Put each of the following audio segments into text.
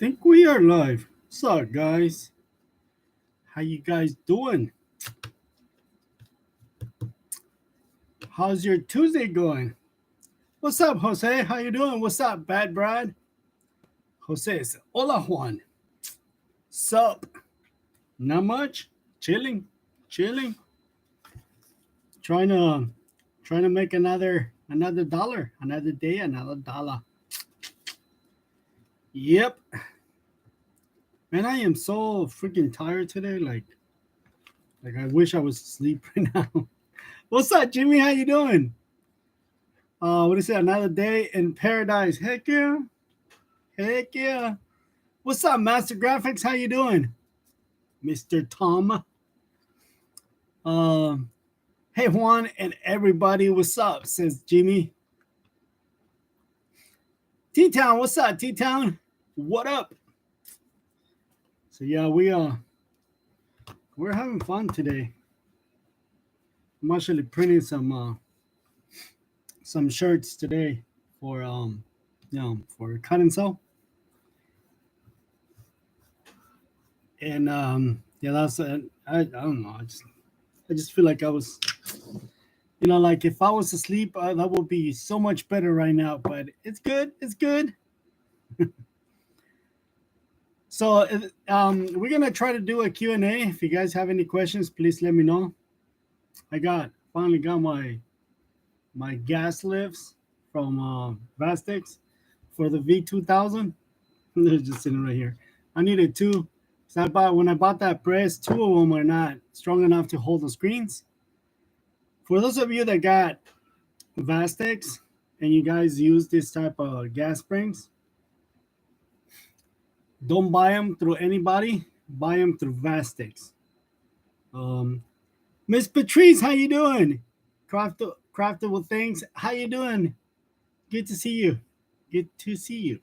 Think we are live. What's up, guys? How you guys doing? How's your Tuesday going? What's up, Jose? How you doing? What's up, Bad Brad? Jose says, "Hola, Juan. Sup? Not much. Chilling. Trying to make another dollar, another day, another dollar. Yep. Man, I am so freaking tired today. Like I wish I was asleep right now. What's up, Jimmy? How you doing? What is it? Another day in paradise. Heck yeah. What's up, Master Graphics? How you doing, Mr. Tom? Hey Juan and everybody, what's up? Says Jimmy. T-Town, what's up, T-Town? What up? So yeah, we're having fun today. I'm actually printing some shirts today for for cut and sew. And yeah, that's I don't know. I just feel like I was, like if I was asleep, that would be so much better right now. But it's good. It's good. So we're gonna try to do a Q&A. If you guys have any questions, please let me know. I finally got my gas lifts from Vastix for the V2000. They're just sitting right here. I needed two. So when I bought that press, two of them are not strong enough to hold the screens. For those of you that got Vastix and you guys use this type of gas springs, don't buy them through anybody. Buy them through Vastix. Miss Patrice, how you doing? Craftable Things, how you doing? Good to see you.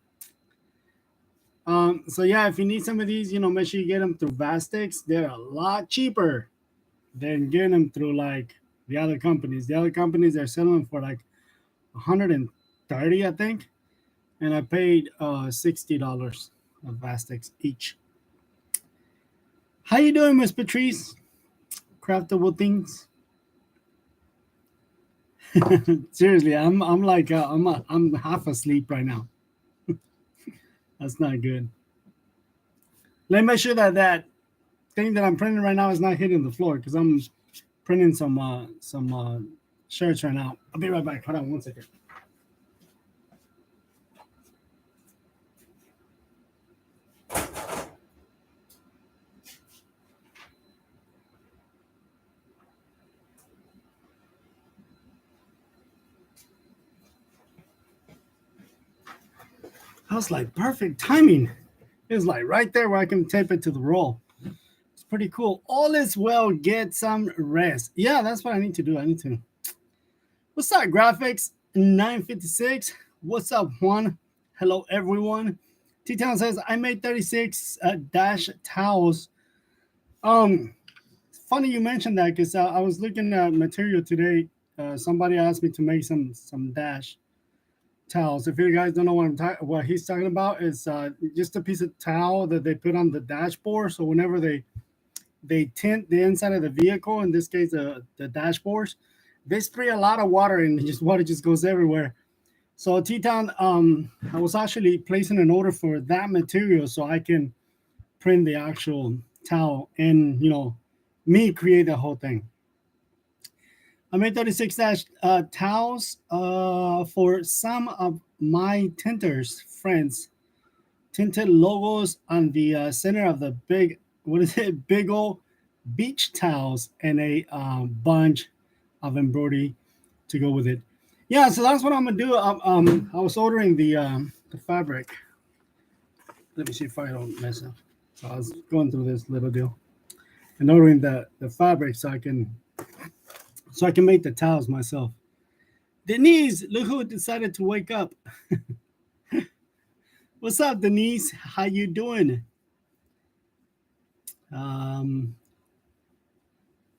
So yeah, if you need some of these, make sure you get them through Vastix. They're a lot cheaper than getting them through like the other companies. The other companies are selling them for like 130, I think, and I paid $60 of Vastix each. How you doing, Miss Patrice? Craftable Things. Seriously, I'm like I'm half asleep right now. That's not good. Let me make sure that thing that I'm printing right now is not hitting the floor because I'm printing some shirts right now. I'll be right back. Hold on one second. That was like perfect timing. It's like right there where I can tape it to the roll. It's pretty cool. All is well. Get some rest. Yeah, that's what I need to do. What's up, Graphics 956? What's up, Juan? Hello, everyone. T-Town says, I made 36 dash towels. Funny you mentioned that because I was looking at material today. Somebody asked me to make some dash towels. If you guys don't know what he's talking about, is just a piece of towel that they put on the dashboard. So whenever they tint the inside of the vehicle, in this case the dashboards, they spray a lot of water and water just goes everywhere. So T-Town, I was actually placing an order for that material so I can print the actual towel and me create the whole thing. I made 36 dash towels for some of my tinters friends. Tinted logos on the center of the big old beach towels and a bunch of embroidery to go with it. Yeah, so that's what I'm gonna do. I was ordering the fabric. Let me see if I don't mess up. So I was going through this little deal and ordering the fabric so I can make the towels myself. Denise, look who decided to wake up. What's up, Denise? How you doing?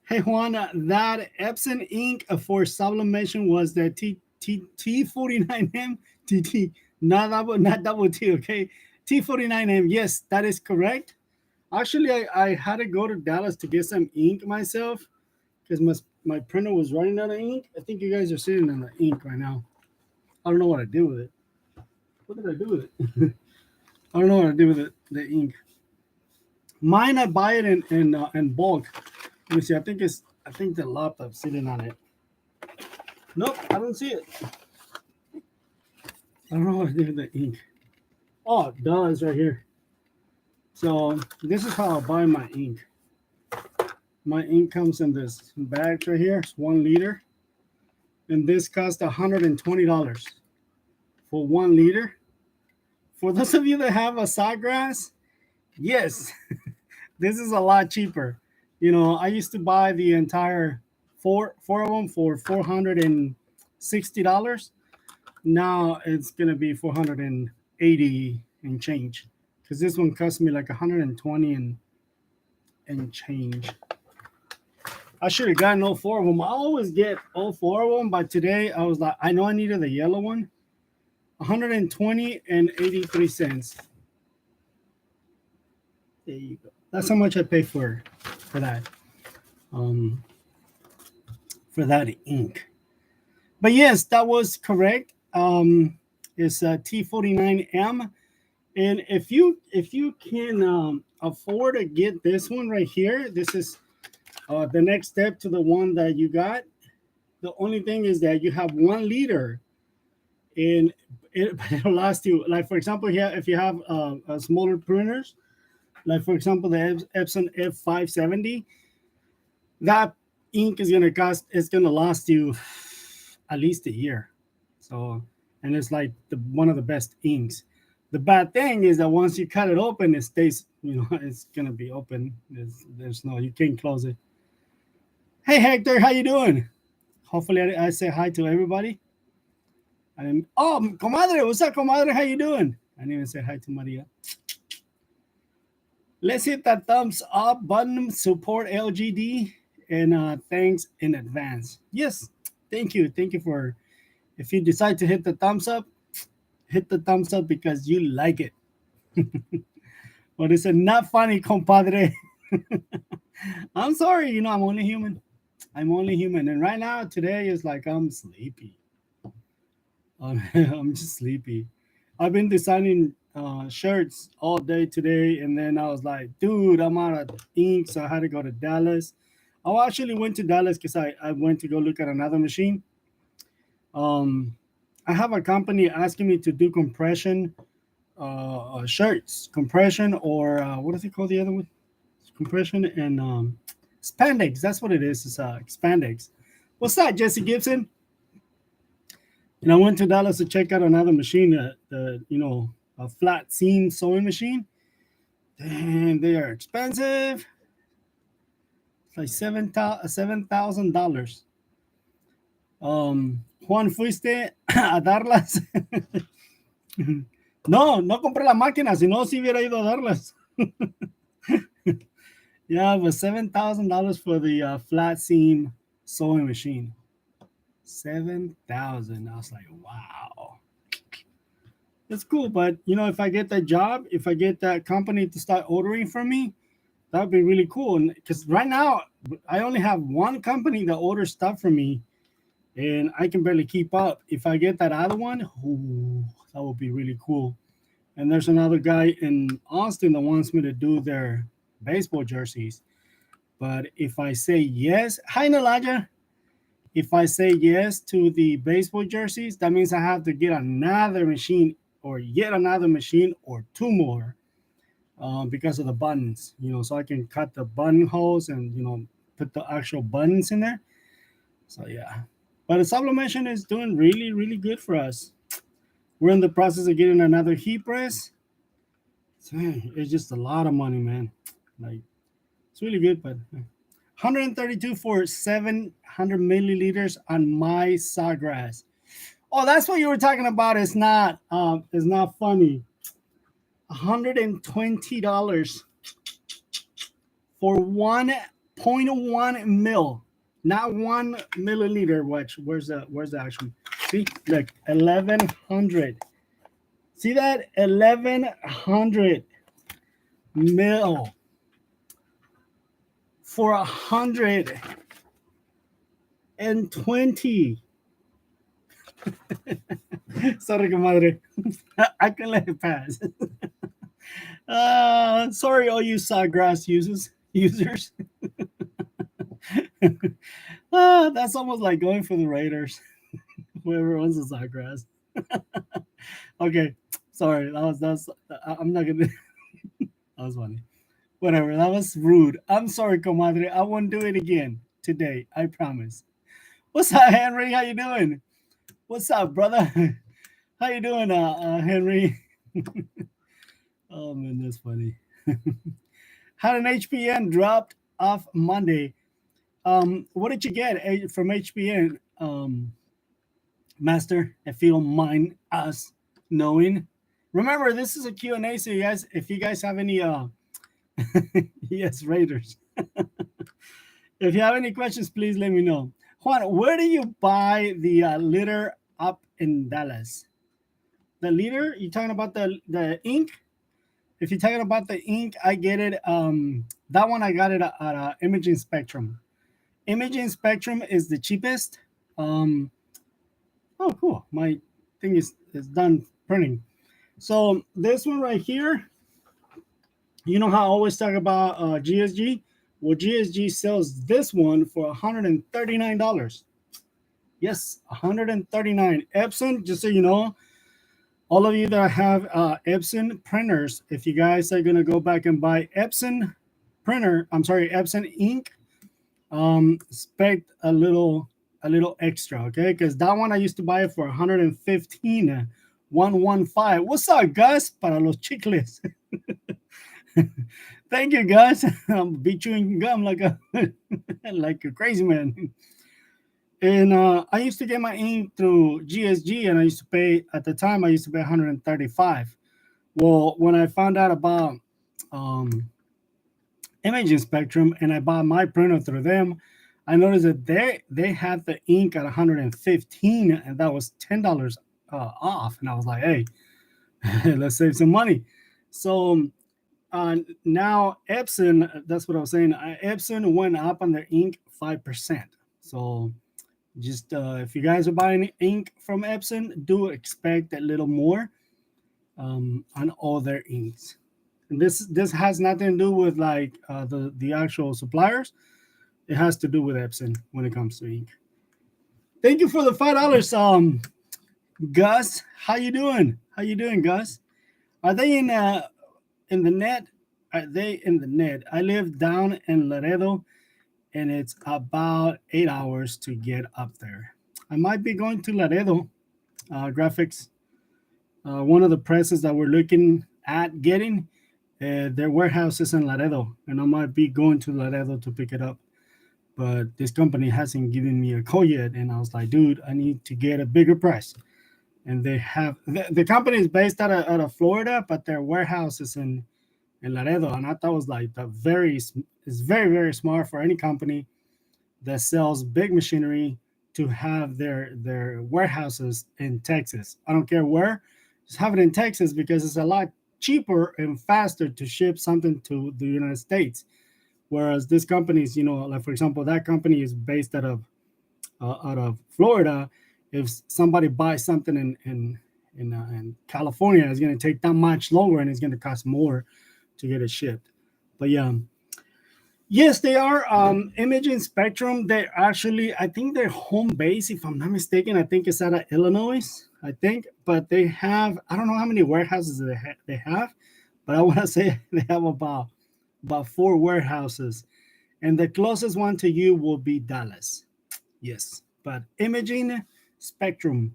Hey, Juan, that Epson ink for sublimation was the T49M TT, not double T, okay? T49M. Yes, that is correct. Actually, I had to go to Dallas to get some ink myself because my printer was running out of ink. I think you guys are sitting on the ink right now. I don't know what I do with it. What did I do with it? I don't know what I do with it, the ink. Mine, I buy it in bulk. Let me see. I think the laptop's sitting on it. Nope, I don't see it. I don't know what to do with the ink. Oh, it does right here. So this is how I buy my ink. My ink comes in this bag right here. It's 1 liter. And this costs $120 for 1 liter. For those of you that have a Sawgrass, yes, this is a lot cheaper. You know, I used to buy the entire four of them for $460. Now it's gonna be 480 and change, because this one cost me like 120 and change. I should have gotten all 4 of them. I always get all 4 of them, but today I was like, I know I needed the yellow one. 120 and 83 cents. There you go. That's how much I pay for that. For that ink. But yes, that was correct. It's T49M, and if you can afford to get this one right here, this is the next step to the one that you got. The only thing is that you have 1 liter, and it'll last you. Like for example, here if you have smaller printers, like for example the Epson F570, that ink is gonna last you at least a year. So, and it's like one of the best inks. The bad thing is that once you cut it open, it stays, it's gonna be open. There's no, you can't close it. Hey Hector, how you doing? Hopefully I say hi to everybody. Oh, comadre, what's up, comadre? How you doing? I didn't even say hi to Maria. Let's hit that thumbs up button, support LGD, and thanks in advance. Yes, thank you for, if you decide to hit the thumbs up, hit the thumbs up because you like it. But it's not funny, compadre. I'm sorry, I'm only human. And right now, today is like I'm sleepy. I'm just sleepy. I've been designing shirts all day today, and then I was like, dude, I'm out of ink, so I had to go to Dallas. I actually went to Dallas because I went to go look at another machine. I have a company asking me to do compression shirts, compression, or what does it call the other one? Compression and spandex. That's what it is. It's spandex. What's that, Jesse Gibson? And I went to Dallas to check out another machine, a flat seam sewing machine. Damn, they are expensive. It's like $7,000. Juan, ¿fuiste a darlas? No compré la máquina, si no, si hubiera ido a darlas. Yeah, it was $7,000 for the flat seam sewing machine. $7,000. I was like, wow. It's cool, but if I get that job, if I get that company to start ordering from me, that would be really cool. And because right now I only have one company that orders stuff from me, and I can barely keep up. If I get that other one, that would be really cool. And there's another guy in Austin that wants me to do their baseball jerseys. But if I say yes, hi Nalaja. If I say yes to the baseball jerseys, that means I have to get another machine, or yet another machine, or 2 more, because of the buttons, so I can cut the button holes and, put the actual buttons in there. So yeah, but the sublimation is doing really, really good for us. We're in the process of getting another heat press. So, it's just a lot of money, man. Like, it's really good, but 132 for 700 milliliters on my Sawgrass. Oh, that's what you were talking about. It's not funny. $120 for 1.1 mil, not 1 milliliter. Where's the actual? See, look, 1,100. See that? 1,100 mil for 120. Sorry, comadre. I can let it pass. Sorry, all you sawgrass users. That's almost like going for the Raiders. Whoever owns the sawgrass. Okay, sorry. I'm not gonna. That was funny. Whatever. That was rude. I'm sorry, comadre. I won't do it again today. I promise. What's up, Henry? How you doing? What's up, brother? How you doing, Henry? Oh man, that's funny. Had an HPN dropped off Monday. What did you get from HPN, Master? If you don't mind us knowing. Remember, this is a Q&A, so you guys, if you guys have any, yes, Raiders. If you have any questions, please let me know. Juan, where do you buy the litter up in Dallas? The litter? You talking about the ink? If you're talking about the ink, I get it. That one I got it at Imaging Spectrum. Imaging Spectrum is the cheapest. Oh, cool. My thing is done printing. So this one right here, you know how I always talk about GSG? Well, GSG sells this one for $139. Yes, $139. Epson, just so you know, all of you that have Epson printers, if you guys are gonna go back and buy Epson Epson ink, expect a little extra, okay? Because that one I used to buy it for 115, 115. What's up, Gus? Para los chicles. Thank you, Gus. I'm be chewing gum like a like a crazy man. And I used to get my ink through GSG, and I used to pay at the time. I used to pay 135. Well, when I found out about Imaging Spectrum, and I bought my printer through them, I noticed that they had the ink at 115, and that was $10 off. And I was like, hey, let's save some money. So now Epson, that's what I was saying. Epson went up on their ink 5%. So just if you guys are buying ink from Epson, do expect a little more on all their inks. And this has nothing to do with like the actual suppliers. It has to do with Epson when it comes to ink. Thank you for the $5. Gus, how you doing? How you doing, Gus? Are they in the net? Are they in the net? I live down in Laredo, and it's about 8 hours to get up there. I might be going to Laredo Graphics. One of the presses that we're looking at getting, their warehouse is in Laredo, and I might be going to Laredo to pick it up. But this company hasn't given me a call yet, and I was like, dude, I need to get a bigger price. And they have the company is based out of Florida, but their warehouse is in Laredo, and I thought it was like it's very, very smart for any company that sells big machinery to have their warehouses in Texas. I don't care where, just have it in Texas because it's a lot cheaper and faster to ship something to the United States. Whereas this company is, like for example, that company is based out of Florida. If somebody buys something in California, it's going to take that much longer and it's going to cost more to get it shipped. But yeah, yes, they are. Imaging Spectrum. They're actually, I think their home base, if I'm not mistaken, I think it's out of Illinois. I think, but they have, I don't know how many warehouses they have, but I want to say they have about 4 warehouses, and the closest one to you will be Dallas. Yes, but Imaging Spectrum,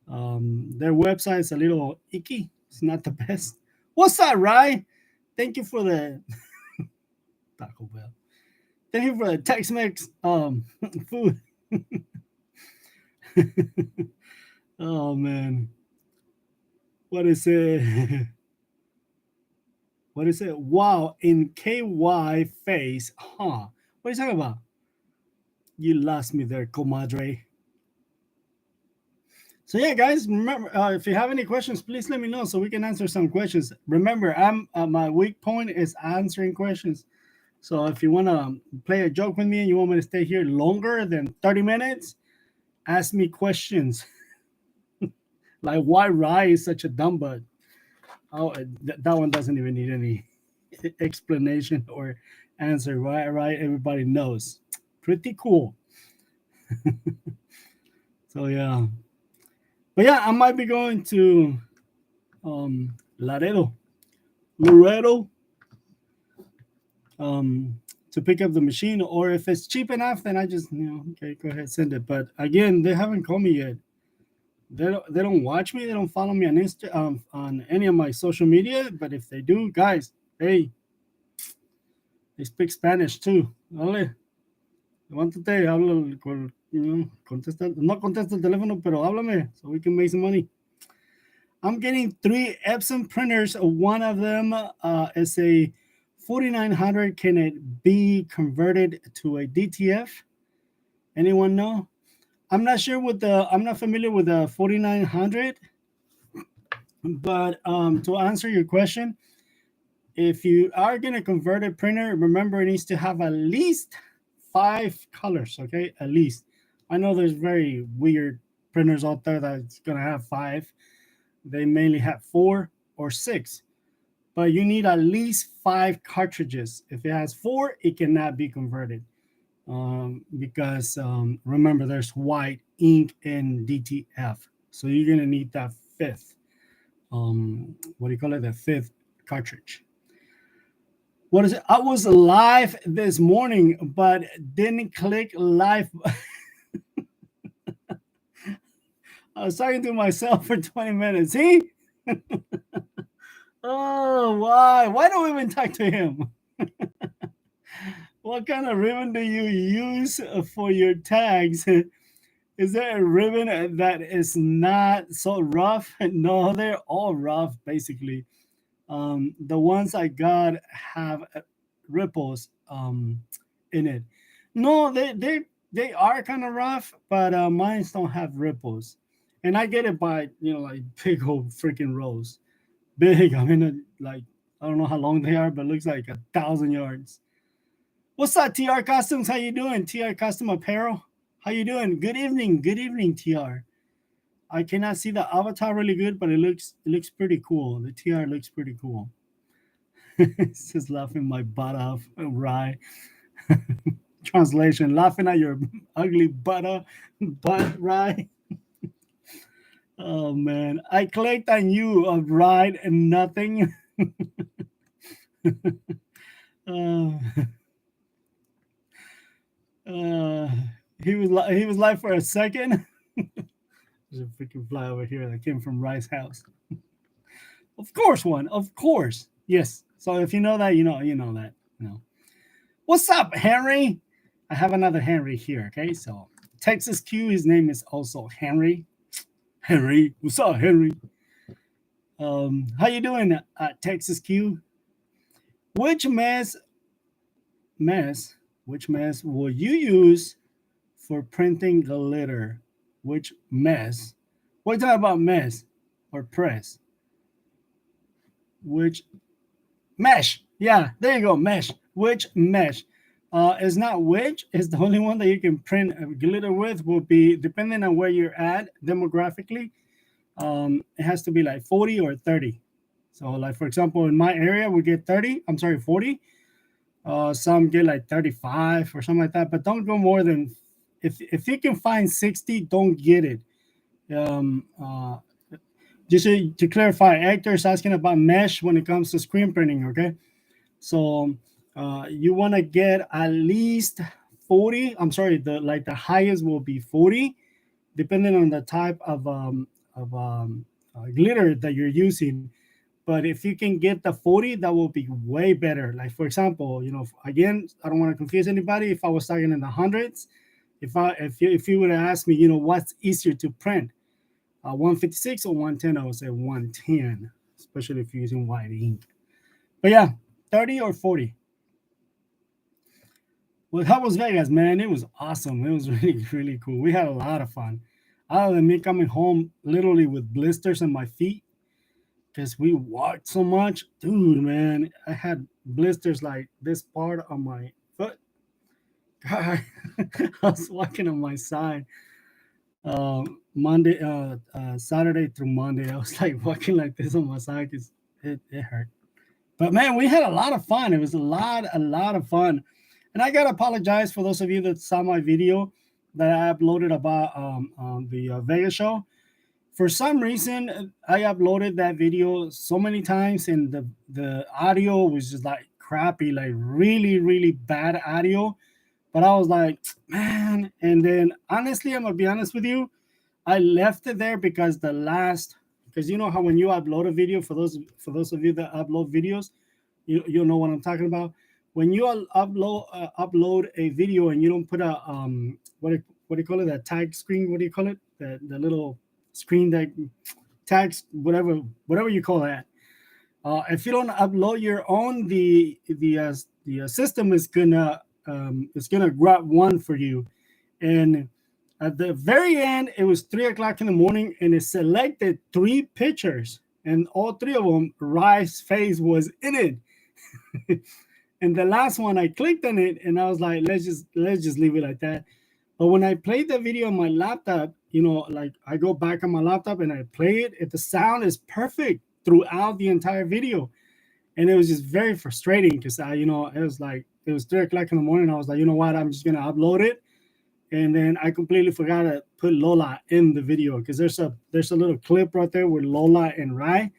their website is a little icky. It's not the best. What's that, Rye? Thank you for the Taco Bell. Thank you for the Tex-Mex food. Oh man, what is it? What is it? Wow, in KY face, huh? What are you talking about? You lost me there, comadre. So yeah, guys, remember if you have any questions, please let me know so we can answer some questions. Remember, I'm my weak point is answering questions. So if you want to play a joke with me and you want me to stay here longer than 30 minutes, ask me questions like why Rye is such a dumb butt. Oh, that one doesn't even need any explanation or answer. Right? Everybody knows. Pretty cool. So yeah, but yeah, I might be going to Laredo, Laredo, um, to pick up the machine. Or if it's cheap enough, then I just okay, go ahead, send it. But again, they haven't called me yet. They don't watch me. They don't follow me on on any of my social media. But if they do, guys, hey, they speak Spanish too. Dale, levántate, habla, contesta, no contesta el teléfono, pero háblame so we can make some money. I'm getting 3 Epson printers. One of them is a 4900. Can it be converted to a DTF? Anyone know? I'm not sure with the. I'm not familiar with the 4900. But to answer your question, if you are going to convert a printer, remember it needs to have at least 5 colors. Okay, at least. I know there's very weird printers out there that's going to have 5. They mainly have 4 or 6, but you need at least 5 cartridges. If it has 4, it cannot be converted because remember there's white ink in DTF, so you're going to need that 5th. What do you call it? The 5th cartridge. What is it? I was live this morning, but didn't click live. I was talking to myself for 20 minutes. See? Oh, why? Why don't we even talk to him? What kind of ribbon do you use for your tags? Is there a ribbon that is not so rough? No, they're all rough, basically. The ones I got have ripples in it. No, they are kind of rough, but mine don't have ripples, and I get it by like big old freaking rolls, big. I mean, like I don't know how long they are, but it looks like 1,000 yards. What's up, TR Customs? How you doing, TR Custom Apparel? How you doing? Good evening, TR. I cannot see the avatar really good, but it looks pretty cool. The TR looks pretty cool. It's just laughing my butt off, right? Translation: laughing at your ugly butt, right? Oh man, I clicked on you, right, and nothing. uh, uh, he was live for a second. There's a freaking fly over here that came from Rice's house. Of course, one. Of course, yes. So if you know that, you know that. What's up, Henry? I have another Henry here. Okay, so Texas Q. His name is also Henry. Henry, what's up, Henry? How you doing, Texas Q? Which which mess will you use for printing glitter? Which mess? What are you talking about, mess or press? Which mesh? Yeah, there you go, mesh. Which mesh? It's not which. It's the only one that you can print glitter with. Will be depending on where you're at demographically. It has to be like 40 or 30. So, like for example, in my area, we get 30. I'm sorry, 40. Some get like 35 or something like that. But don't go more than if you can find 60, don't get it. Um, uh, just to clarify, Hector is asking about mesh when it comes to screen printing. Okay, so you want to get at least 40. I'm sorry, the highest will be 40, depending on the type of glitter that you're using. But if you can get the 40, that will be way better. Like for example, again, I don't want to confuse anybody. If I was talking in the hundreds, if you would have asked me, what's easier to print, 156 or 110, I would say 110, especially if you're using white ink. But yeah, 30 or 40. Well, how was Vegas, man? It was awesome. It was really, really cool. We had a lot of fun. other than me coming home literally with blisters on my feet because we walked so much, dude, man, I had blisters like this part on my foot. God, I was walking on my side. Saturday through Monday, I was like walking like this on my side because it hurt. But man, we had a lot of fun. It was a lot of fun. And I gotta apologize for those of you that saw my video that I uploaded about the Vegas show. For some reason, I uploaded that video so many times, and the audio was just like crappy, like really bad audio. But I was like, man. And then honestly, I'm gonna be honest with you, I left it there because because you know how when you upload a video, for those of you that upload videos, you know what I'm talking about. When you upload a video and you don't put a what do you call it, that tag screen? What do you call it? The little screen that tags whatever you call that. If you don't upload your own, the system is gonna grab one for you. And at the very end, it was 3 o'clock in the morning, and it selected three pictures, and all three of them, Rye's face was in it. And the last one, I clicked on it, and I was like, let's just leave it like that. But when I played the video on my laptop, like I go back on my laptop and I play it, the sound is perfect throughout the entire video. And it was just very frustrating because it was 3 o'clock in the morning. I was like, you know what, I'm just gonna upload it. And then I completely forgot to put Lola in the video because there's a little clip right there with Lola and Rye,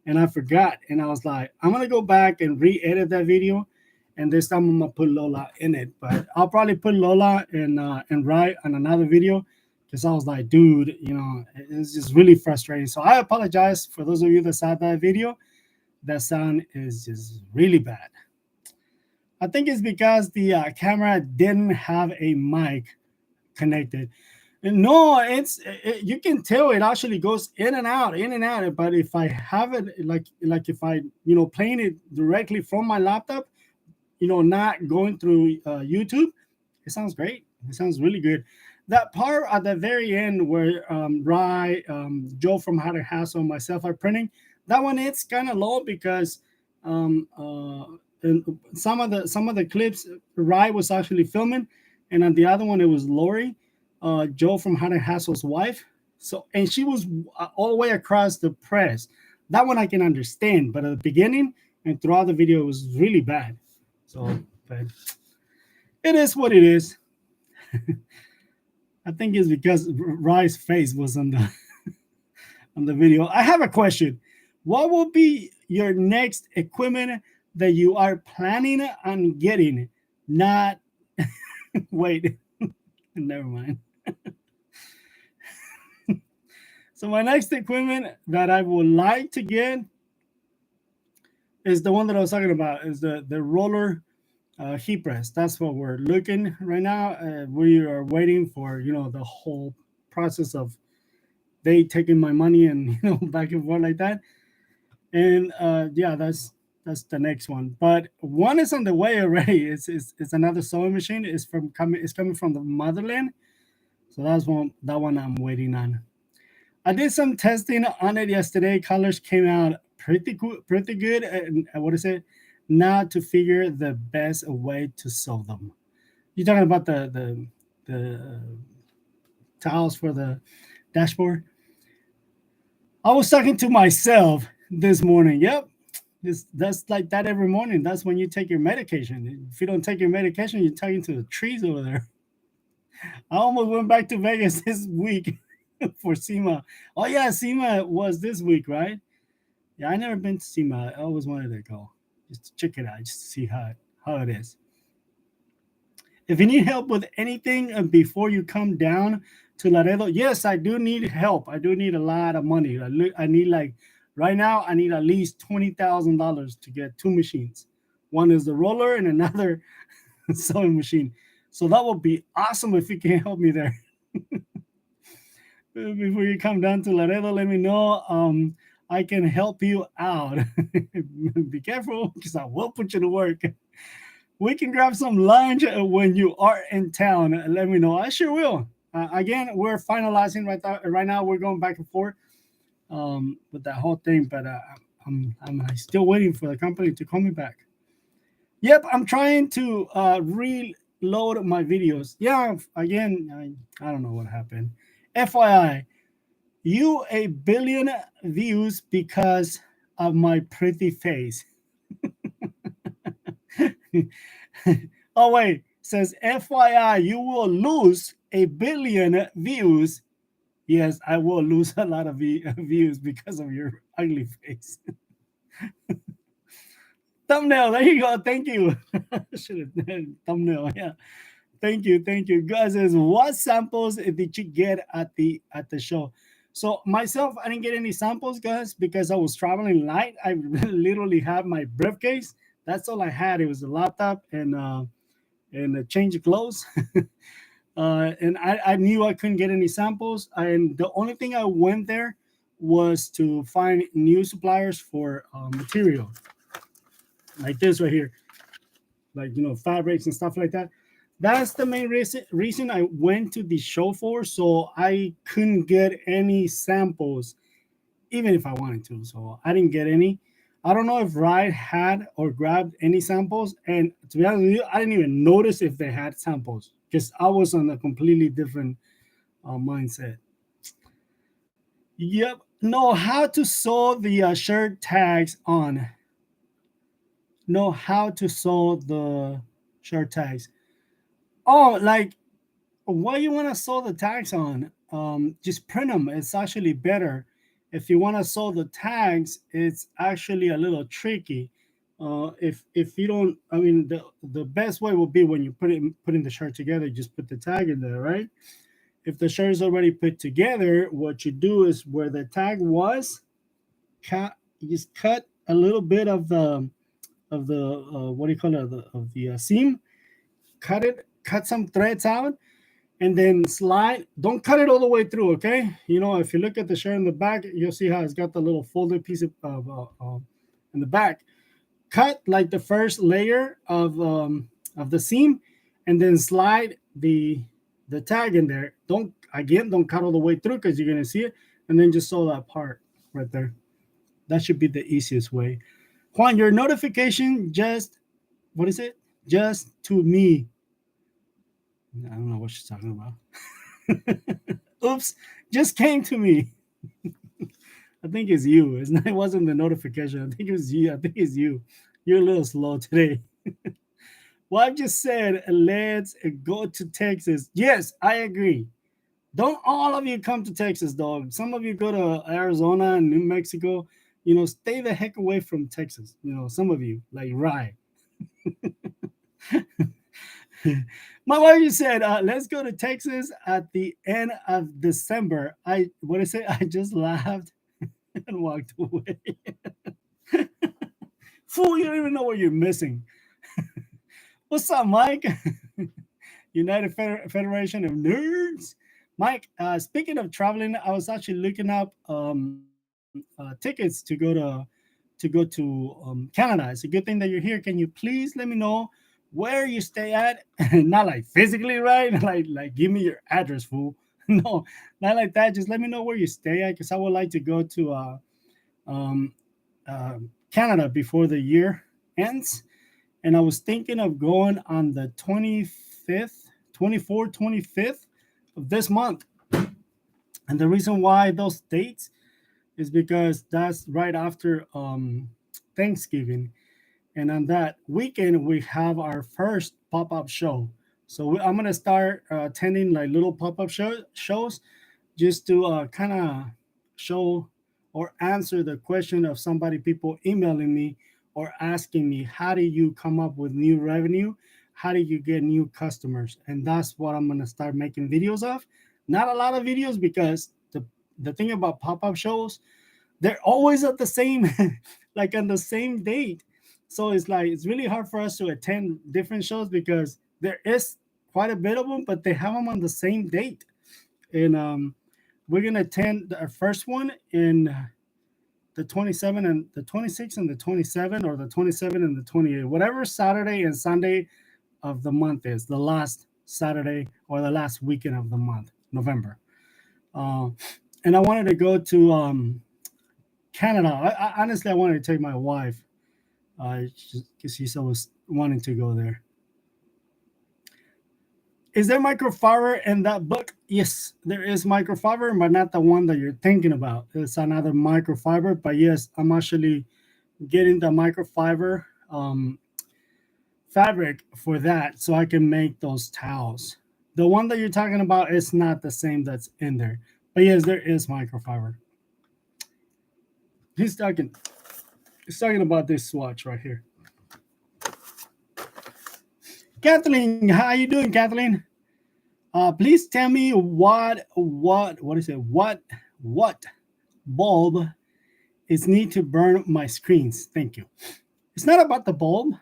and I forgot. And I was like, I'm gonna go back and re-edit that video, and this time I'm gonna put Lola in it. But I'll probably put Lola and Rye on another video because I was like, dude, it's just really frustrating. So I apologize for those of you that saw that video. That sound is just really bad. I think it's because the camera didn't have a mic connected. And no, you can tell it actually goes in and out, in and out. But if I have it like if I playing it directly from my laptop, not going through YouTube, it sounds great. It sounds really good. That part at the very end where Rye, Joe from How to Hassle, and myself are printing, that one it's kind of low because and some of the clips Rye was actually filming, and on the other one it was Lori, Joe from How to Hassle's wife. So, and she was all the way across the press. That one I can understand, but at the beginning and throughout the video it was really bad. So, but it is what it is. I think it's because Rye's face was on the on the video. I have a question. What will be your next equipment that you are planning on getting? Not wait, never mind. So my next equipment that I would like to get is the one that I was talking about. Is the roller heat press. That's what we're looking right now. We are waiting for the whole process of they taking my money and back and forth like that. And yeah, that's the next one. But one is on the way already. It's another sewing machine. It's coming from the motherland. So that one I'm waiting on. I did some testing on it yesterday. Colors came out pretty good. And what is it? Now to figure the best way to sew them. You're talking about the towels for the dashboard. I was talking to myself this morning. Yep, that's like that every morning. That's when you take your medication. If you don't take your medication, you're talking to the trees over there. I almost went back to Vegas this week for SEMA. Oh yeah, SEMA was this week, right? Yeah, I never been to SEMA. I always wanted to go just to check it out, just to see how it is. If you need help with anything before you come down to Laredo, yes, I do need help. I do need a lot of money. I need right now, I need at least $20,000 to get two machines. One is the roller and another sewing machine. So that would be awesome if you can help me there. Before you come down to Laredo, let me know. I can help you out. Be careful because I will put you to work. We can grab some lunch when you are in town. Let me know. I sure will. Again, we're finalizing right now. We're going back and forth with that whole thing, but I'm still waiting for the company to call me back. Yep, I'm trying to reload my videos. Yeah, again, I don't know what happened. FYI, you a billion views because of my pretty face. Oh wait, says FYI, you will lose a billion views. Yes, I will lose a lot of views because of your ugly face. Thumbnail, there you go. Thank you. Should have thumbnail. Yeah. Thank you. Guys, says what samples did you get at the show? So myself, I didn't get any samples, guys, because I was traveling light. I literally had my briefcase. That's all I had. It was a laptop and a change of clothes. And I knew I couldn't get any samples. And the only thing I went there was to find new suppliers for material, like this right here, like fabrics and stuff like that. That's the main reason I went to the show for. So I couldn't get any samples, even if I wanted to. So I didn't get any. I don't know if Ride had or grabbed any samples. And to be honest with you, I didn't even notice if they had samples because I was on a completely different mindset. Yep. Know how to sew the shirt tags on. Know how to sew the shirt tags. Oh, like what you want to sew the tags on? Just print them. It's actually better. If you want to sew the tags, it's actually a little tricky. If you don't, I mean, the best way will be when you putting the shirt together. You just put the tag in there, right? If the shirt is already put together, what you do is where the tag was, you just cut a little bit of the what do you call it, of the seam. Cut some threads out, and then slide. Don't cut it all the way through, okay? If you look at the shirt in the back, you'll see how it's got the little folded piece in the back. Cut like the first layer of the seam, and then slide the tag in there. Don't cut all the way through because you're gonna see it, and then just sew that part right there. That should be the easiest way. Juan, your notification just, what is it? Just to me. I don't know what she's talking about. Oops, just came to me. I think it's you. It wasn't the notification. I think it was you. I think it's you. You're a little slow today. Well, I just said, let's go to Texas. Yes, I agree. Don't all of you come to Texas, dog. Some of you go to Arizona and New Mexico. Stay the heck away from Texas. Some of you, like Rye. My wife just said, let's go to Texas at the end of December. What I say? I just laughed and walked away. Fool, you don't even know what you're missing. What's up, Mike? United Federation of Nerds. Mike, speaking of traveling, I was actually looking up tickets to go to Canada. It's a good thing that you're here. Can you please let me know where you stay at? Not like physically, right? Like give me your address, fool. No, not like that. Just let me know where you stay at, because I would like to go to um, Canada before the year ends. And I was thinking of going on the 25th, 24th, 25th of this month. And the reason why those dates is because that's right after Thanksgiving. And on that weekend, we have our first pop up show. So I'm going to start attending like little pop up shows just to kind of show or answer the question of people emailing me or asking me, how do you come up with new revenue? How do you get new customers? And that's what I'm going to start making videos of. Not a lot of videos, because the thing about pop-up shows, they're always at the same like on the same date. So it's really hard for us to attend different shows because there is quite a bit of them, but they have them on the same date. And we're gonna attend our first one in the 27th and the 26th and the 27th, or the 27th and the 28th, whatever Saturday and Sunday of the month is, the last Saturday or the last weekend of the month. November. Uh, and I wanted to go to Canada. Honestly, I wanted to take my wife because she's always wanting to go there. Is there microfiber in that book? Yes, there is microfiber, but not the one that you're thinking about. It's another microfiber, but yes, I'm actually getting the microfiber fabric for that so I can make those towels. The one that you're talking about is not the same that's in there, but yes, there is microfiber. He's talking about this swatch right here. Kathleen, how you doing, Kathleen? Please tell me what is it? What bulb is need to burn my screens? Thank you. It's not about the bulb.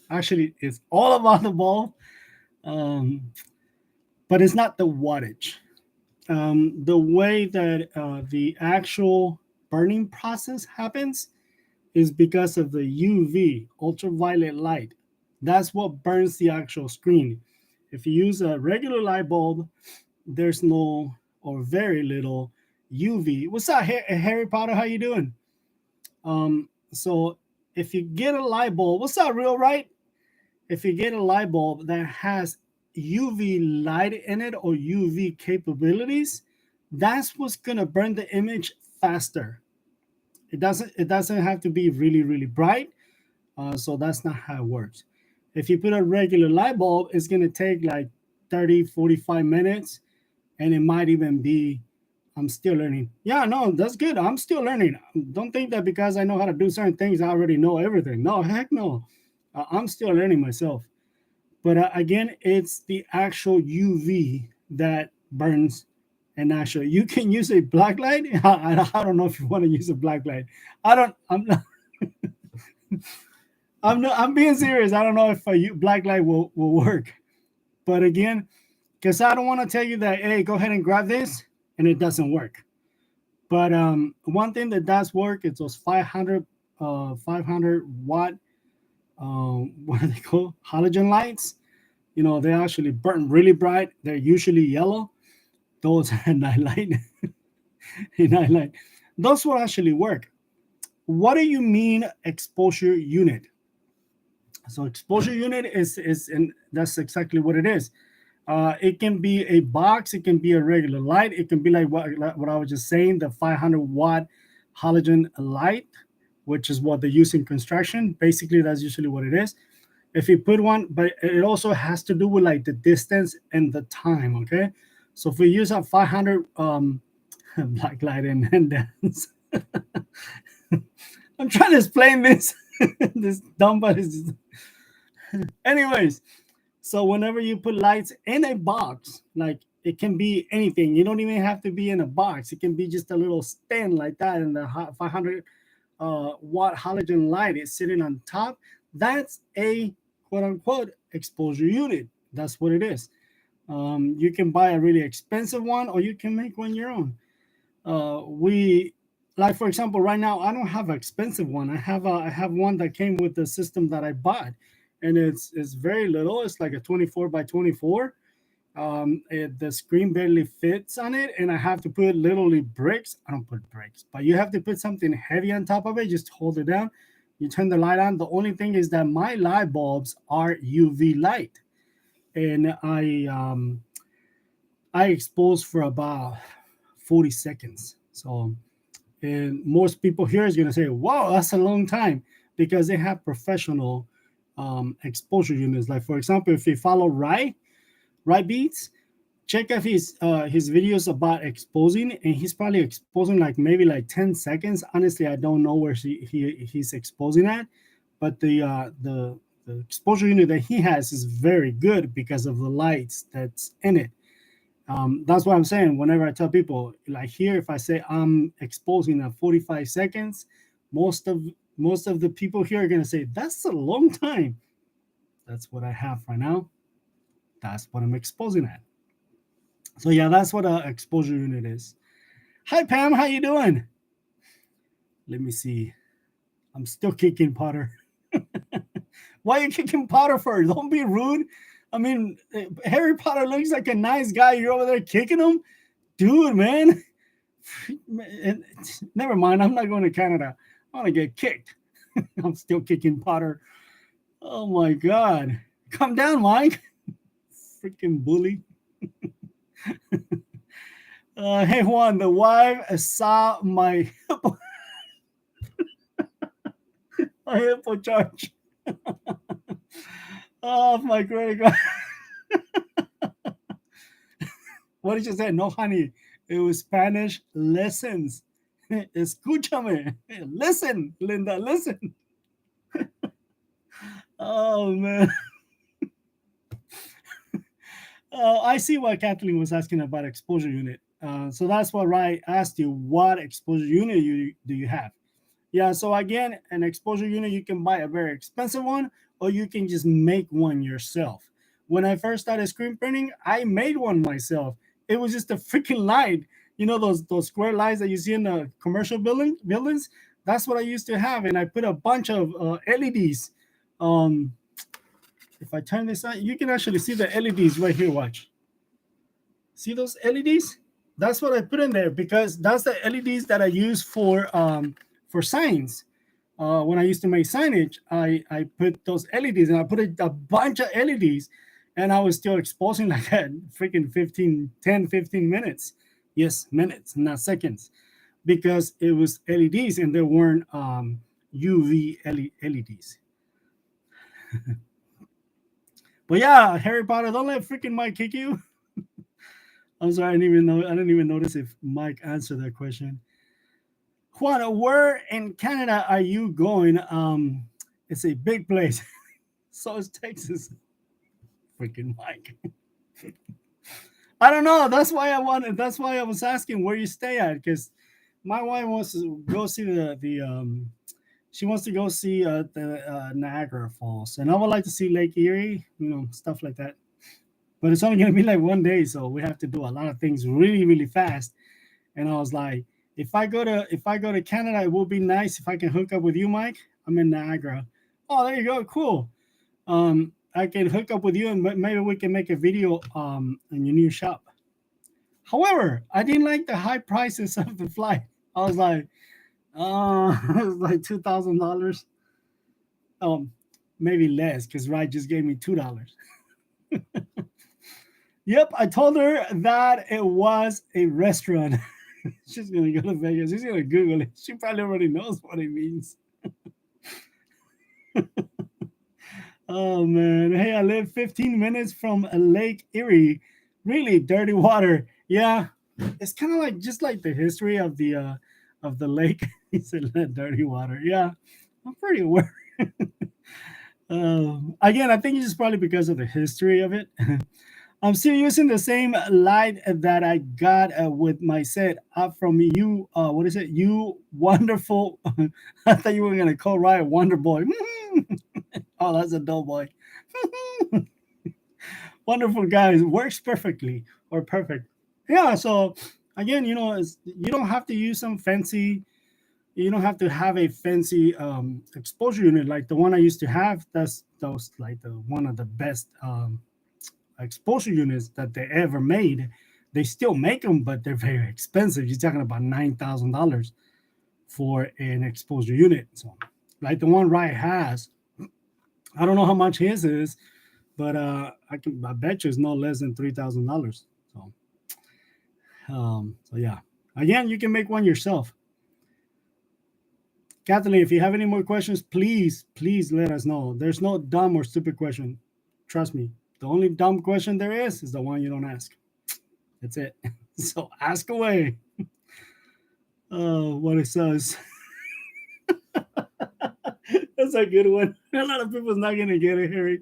Actually, it's all about the bulb, but it's not the wattage. The way that the actual burning process happens is because of the UV, ultraviolet light. That's what burns the actual screen. If you use a regular light bulb, there's no or very little UV. What's up, Harry Potter? How you doing? So if you get a light bulb, what's up, Real Right? If you get a light bulb that has UV light in it or UV capabilities, that's what's gonna burn the image faster. It doesn't have to be really bright. So that's not how it works. If you put a regular light bulb, it's going to take like 30-45 minutes, and it might even be, I'm still learning. Yeah, no, that's good. I'm still learning. Don't think that because I know how to do certain things, I already know everything. No, heck no. I'm still learning myself. But again, it's the actual UV that burns. And actually, you can use a black light. I don't know if you want to use a black light. I'm not. I'm being serious. I don't know if a black light will work. But again, because I don't want to tell you that, hey, go ahead and grab this, and it doesn't work. But one thing that does work is those 500 watt, what are they called? Halogen lights. You know, they actually burn really bright. They're usually yellow. Those are nightlight. Nightlight. Those will actually work. What do you mean exposure unit? So exposure unit is and that's exactly what it is. It can be a box, it can be a regular light, it can be like what I was just saying, the 500 watt halogen light, which is what they use in construction. Basically, that's usually what it is. If you put one, but it also has to do with like the distance and the time. Okay, so if we use a 500 black light and dance. I'm trying to explain this. This dumb but is. Anyways, so whenever you put lights in a box, like it can be anything. You don't even have to be in a box. It can be just a little stand like that, and the 500 watt halogen light is sitting on top. That's a quote unquote exposure unit. That's what it is. You can buy a really expensive one, or you can make one your own. We like, for example, right now I don't have an expensive one. I have one that came with the system that I bought, and it's very little. It's like a 24 by 24. The screen barely fits on it, and I have to put literally bricks. I don't put bricks, but you have to put something heavy on top of it. Just hold it down. You turn the light on. The only thing is that my light bulbs are UV light, and I expose for about 40 seconds. So, and most people here is going to say, wow, that's a long time, because they have professional exposure units. Like, for example, if you follow Right Beats, check out his videos about exposing, and he's probably exposing like maybe like 10 seconds. Honestly, I don't know where he's exposing at, but the exposure unit that he has is very good because of the lights that's in it. That's what I'm saying. Whenever I tell people, like here, if I say I'm exposing at 45 seconds, most of the people here are gonna say that's a long time. That's what I have right now. That's what I'm exposing at. So yeah, that's what an exposure unit is. Hi Pam, how you doing? Let me see. I'm still kicking Potter. Why are you kicking Potter for? Don't be rude. I mean, Harry Potter looks like a nice guy. You're over there kicking him, dude, man. Never mind. I'm not going to Canada. I want to get kicked. I'm still kicking Potter. Oh my God. Come down, Mike. Freaking bully. Hey Juan, the wife saw my hippo charge. Oh my credit card. What did you say? No, honey. It was Spanish lessons. Escúchame. Listen, Linda, listen. Oh man. I see why Kathleen was asking about exposure unit. So that's what I asked you. What exposure unit do you have? Yeah. So again, an exposure unit, you can buy a very expensive one, or you can just make one yourself. When I first started screen printing, I made one myself. It was just a freaking light. You know those square lights that you see in the commercial buildings. That's what I used to have, and I put a bunch of LEDs. Um, if I turn this on, you can actually see the LEDs right here. Watch. See those LEDs? That's what I put in there because that's the LEDs that I use for signs. When I used to make signage, I put those LEDs and I put a bunch of LEDs and I was still exposing like that freaking 15 minutes. Yes, minutes, not seconds, because it was LEDs and there weren't UV LEDs. But yeah, Harry Potter, don't let freaking Mike kick you. I'm sorry, I didn't even notice if Mike answered that question. Juan, where in Canada are you going? It's a big place. So is Texas. Freaking Mike. I don't know. That's why I was asking where you stay at, because my wife wants to go see the she wants to go see the Niagara Falls, and I would like to see Lake Erie, stuff like that. But it's only gonna be like 1 day, so we have to do a lot of things really, really fast. And I was like, if I go to Canada, it will be nice if I can hook up with you, Mike. I'm in Niagara. Oh, there you go. Cool. I can hook up with you, and maybe we can make a video in your new shop. However, I didn't like the high prices of the flight. I was like, it was like $2,000. Maybe less because Ryan just gave me $2. Yep, I told her that it was a restaurant. She's gonna go to Vegas. She's gonna Google it. She probably already knows what it means. Oh man. Hey, I live 15 minutes from Lake Erie. Really dirty water. Yeah. It's kind of like just like the history of the lake. He said dirty water. Yeah. I'm pretty aware. Again, I think it's just probably because of the history of it. I'm still using the same light that I got with my set up from you. What is it? You wonderful. I thought you were gonna call Ryan Wonder Boy. Oh, that's a dull boy. Wonderful guys. Works perfectly or perfect. Yeah. So again, you don't have to use some fancy. You don't have to have a fancy exposure unit like the one I used to have. That was like the one of the best exposure units that they ever made. They still make them, but they're very expensive. You're talking about $9,000 for an exposure unit. So, like the one Riot has, I don't know how much his is, but I bet you it's no less than $3,000. So yeah. Again, you can make one yourself. Kathleen, if you have any more questions, please let us know. There's no dumb or stupid question. Trust me. The only dumb question there is the one you don't ask. That's it. So ask away. Oh, what it says. That's a good one. A lot of people's not gonna get it, Harry.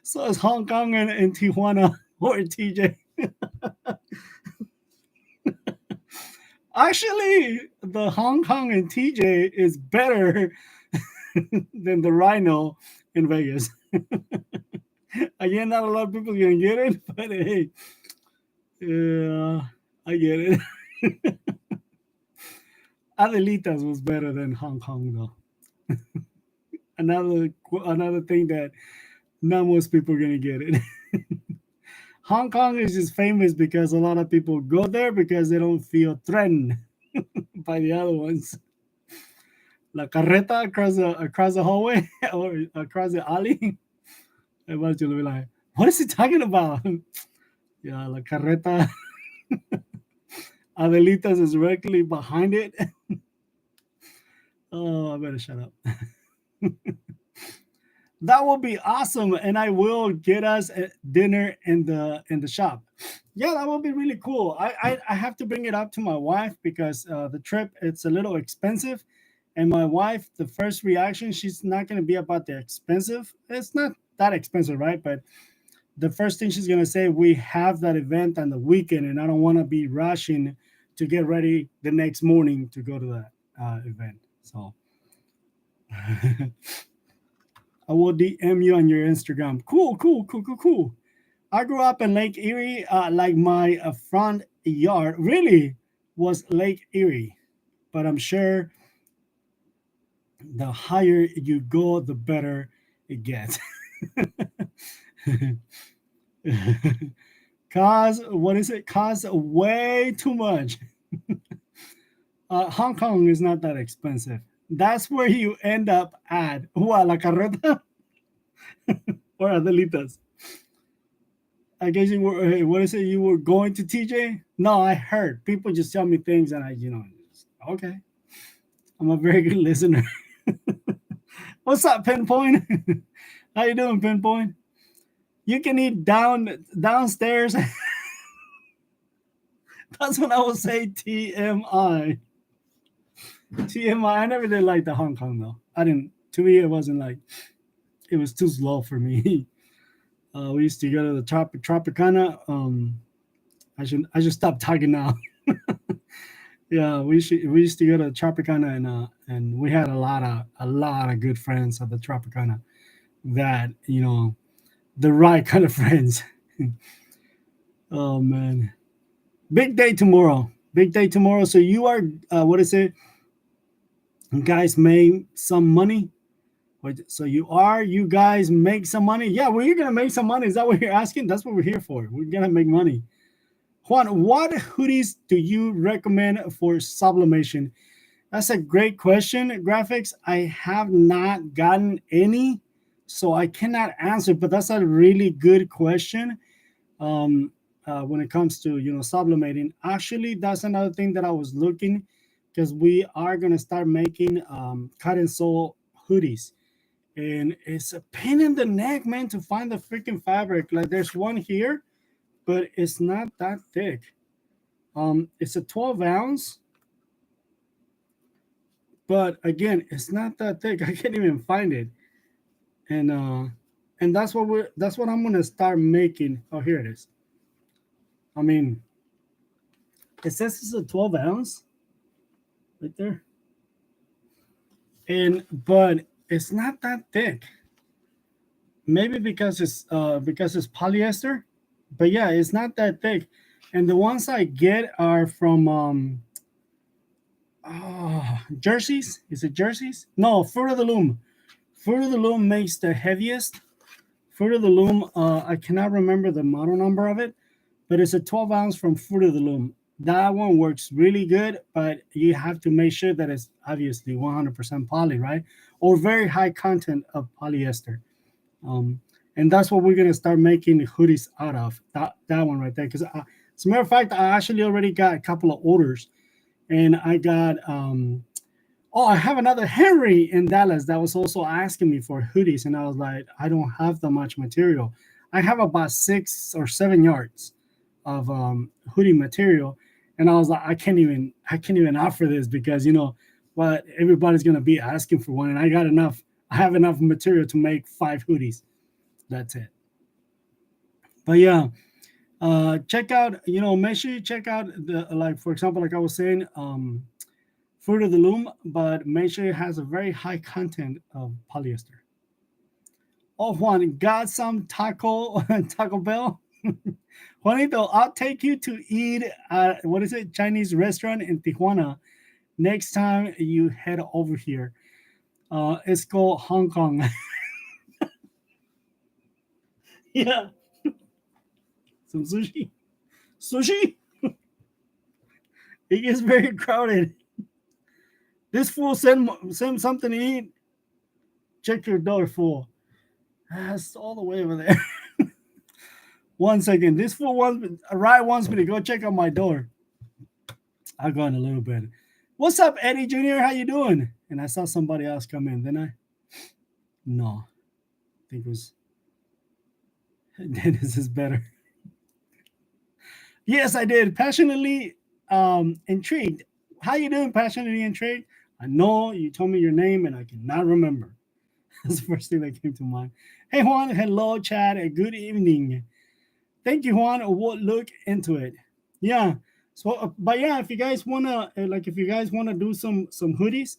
So it's Hong Kong and Tijuana or TJ. Actually, the Hong Kong and TJ is better than the Rhino in Vegas. Again, not a lot of people are gonna get it, but hey, yeah, I get it. Adelitas was better than Hong Kong, though. Another thing that Not most people are gonna get it. Hong Kong is just famous because a lot of people go there because they don't feel threatened by the other ones. La carreta across the hallway or across the alley. Everybody's gonna be like, "What is he talking about?" Yeah, la carreta. Adelitas is directly behind it. Oh, I better shut up. That will be awesome, and I will get us a dinner in the shop. Yeah, that will be really cool. I have to bring it up to my wife because the trip it's a little expensive, and my wife the first reaction she's not going to be about the expensive. It's not that expensive, right? But the first thing she's going to say, we have that event on the weekend, and I don't want to be rushing to get ready the next morning to go to that event. So I will DM you on your Instagram. Cool, cool, cool, cool, cool. I grew up in Lake Erie. Like my front yard really was Lake Erie, but I'm sure the higher you go, the better it gets. Cause what is it? Costs way too much. Hong Kong is not that expensive. That's where you end up at. What, la carreta or Adelitas? I guess you were. What is it? You were going to TJ? No, I heard people just tell me things, and okay. I'm a very good listener. What's up, Pinpoint? How you doing, Pinpoint? You can eat downstairs. That's when I would say TMI. TMI. I never did like the Hong Kong though. I didn't. To me, it wasn't like it was too slow for me. We used to go to the Tropicana. I should stop talking now. Yeah, we used to go to Tropicana and we had a lot of good friends at the Tropicana that the right kind of friends. Oh man, big day tomorrow. Big day tomorrow. So you are what is it? You guys made some money. So you guys make some money? Yeah, we're gonna make some money. Is that what you're asking? That's what we're here for. We're gonna make money. Juan, what hoodies do you recommend for sublimation? That's a great question. Graphics, I have not gotten any, so I cannot answer. But that's a really good question. When it comes to sublimating, actually, that's another thing that I was looking because we are gonna start making cut and sew hoodies, and it's a pain in the neck, man, to find the freaking fabric. Like there's one here, but it's not that thick. It's a 12 ounce, but again, it's not that thick. I can't even find it, and that's what I'm gonna start making. Oh, here it is. I mean, it says it's a 12 ounce right there, and but it's not that thick. Maybe because it's polyester, but yeah, it's not that thick. And the ones I get are from jerseys. Is it jerseys? No, Fruit of the Loom. Fruit of the Loom makes the heaviest. Fruit of the Loom. I cannot remember the model number of it, but it's a 12 ounce from Fruit of the Loom. That one works really good, but you have to make sure that it's obviously 100% poly, right? Or very high content of polyester. Um, and that's what we're gonna start making hoodies out of. That one right there. Because as a matter of fact, I actually already got a couple of orders, and I got oh, I have another Henry in Dallas that was also asking me for hoodies, and I was like, I don't have that much material. I have about 6 or 7 yards of hoodie material, and I was like, I can't even offer this because what everybody's gonna be asking for one, and I got enough. I have enough material to make 5 hoodies. That's it. But yeah, check out. Make sure you check out the like for example, like I was saying, Fruit of the Loom, but make sure it has a very high content of polyester. Oh, Juan, got some Taco Bell? Juanito, I'll take you to eat at what is it, Chinese restaurant in Tijuana next time you head over here. It's called Hong Kong. Yeah, some sushi. Sushi. It gets very crowded. This fool send something to eat. Check your door, fool. That's all the way over there. 1 second. This fool wants me to go check on my door. I'll go in a little bit. What's up, Eddie Jr.? How you doing? And I saw somebody else come in, didn't I? No. I think it was Dennis is better. Yes, I did. Passionately intrigued. How you doing, passionately intrigued? I know you told me your name and I cannot remember. That's the first thing that came to mind. Hey Juan, hello, Chad. Good evening. Thank you, Juan. We'll look into it. Yeah. So, but yeah, if you guys wanna if you guys wanna do some hoodies,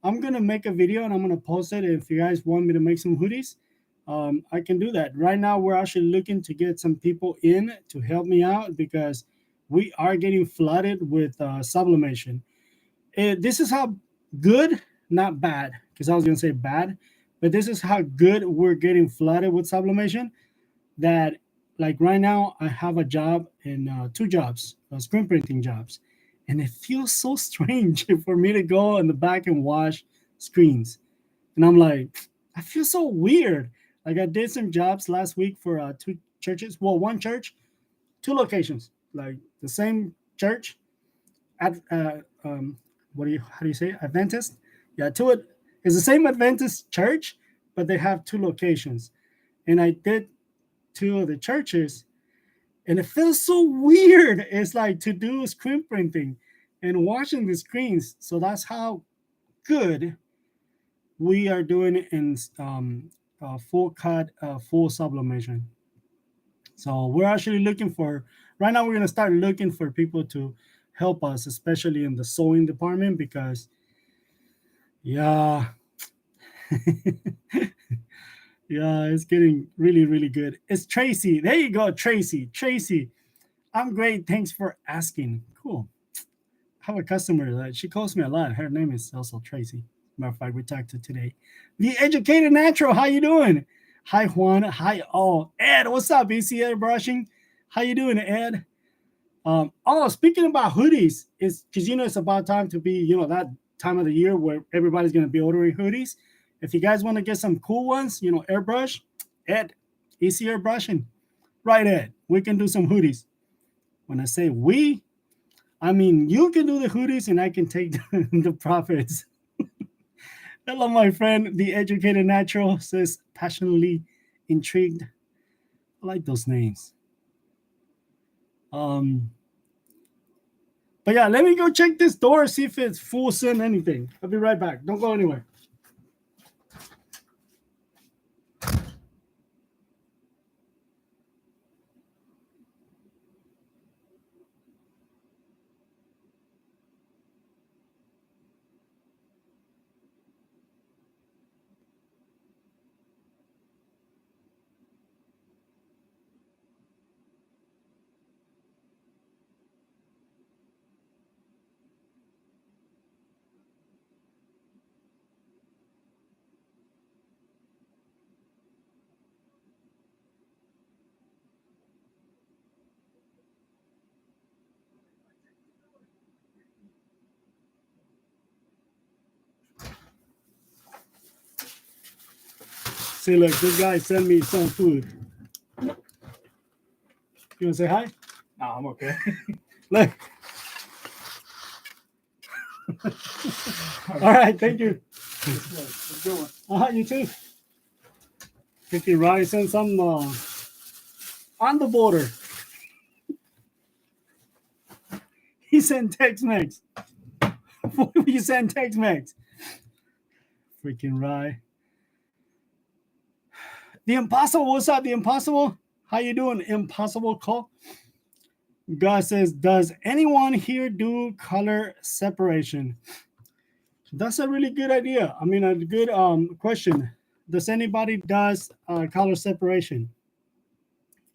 I'm gonna make a video and I'm gonna post it. If you guys want me to make some hoodies, I can do that. Right now, we're actually looking to get some people in to help me out because we are getting flooded with sublimation. This is how good, not bad, because I was gonna say bad, but this is how good we're getting flooded with sublimation. That like right now, I have a job in 2 jobs, screen printing jobs, and it feels so strange for me to go in the back and wash screens, and I'm like, I feel so weird. Like I did some jobs last week for 2 churches. Well, one church, 2 locations, like the same church at how do you say it? Adventist? Yeah, it's the same Adventist church, but they have 2 locations. And I did 2 of the churches, and it feels so weird. It's like to do screen printing and washing the screens. So that's how good we are doing it in full cut, full sublimation. So we're actually looking for right now. We're gonna start looking for people to help us, especially in the sewing department, because yeah, yeah, it's getting really, really good. It's Tracy. There you go, Tracy. Tracy, I'm great. Thanks for asking. Cool. I have a customer that she calls me a lot. Her name is also Tracy. Matter of fact, we talked to today. The Educated Natural. How you doing? Hi Juan. Hi all. Ed, what's up? BC Ed Brushing. How you doing, Ed? Speaking about hoodies, is because it's about time to be that time of the year where everybody's gonna be ordering hoodies. If you guys want to get some cool ones, airbrush, Ed, easy airbrushing, right, Ed? We can do some hoodies. When I say we, I mean you can do the hoodies and I can take the profits. Hello, my friend. The Educated Natural says passionately intrigued. I like those names. But yeah, let me go check this door, see if it's full send anything. I'll be right back. Don't go anywhere. See, look, this guy sent me some food. You want to say hi? No, I'm okay. Look. All right, thank you. Let's go. You too. Freaking Ronnie sent some on the border. He sent Tex-Mex. What did you send Tex-Mex? Freaking Rye. The Impossible, what's up? The Impossible, how you doing? Impossible call. God says, does anyone here do color separation? That's a really good idea. I mean, a good question. Does anybody does color separation?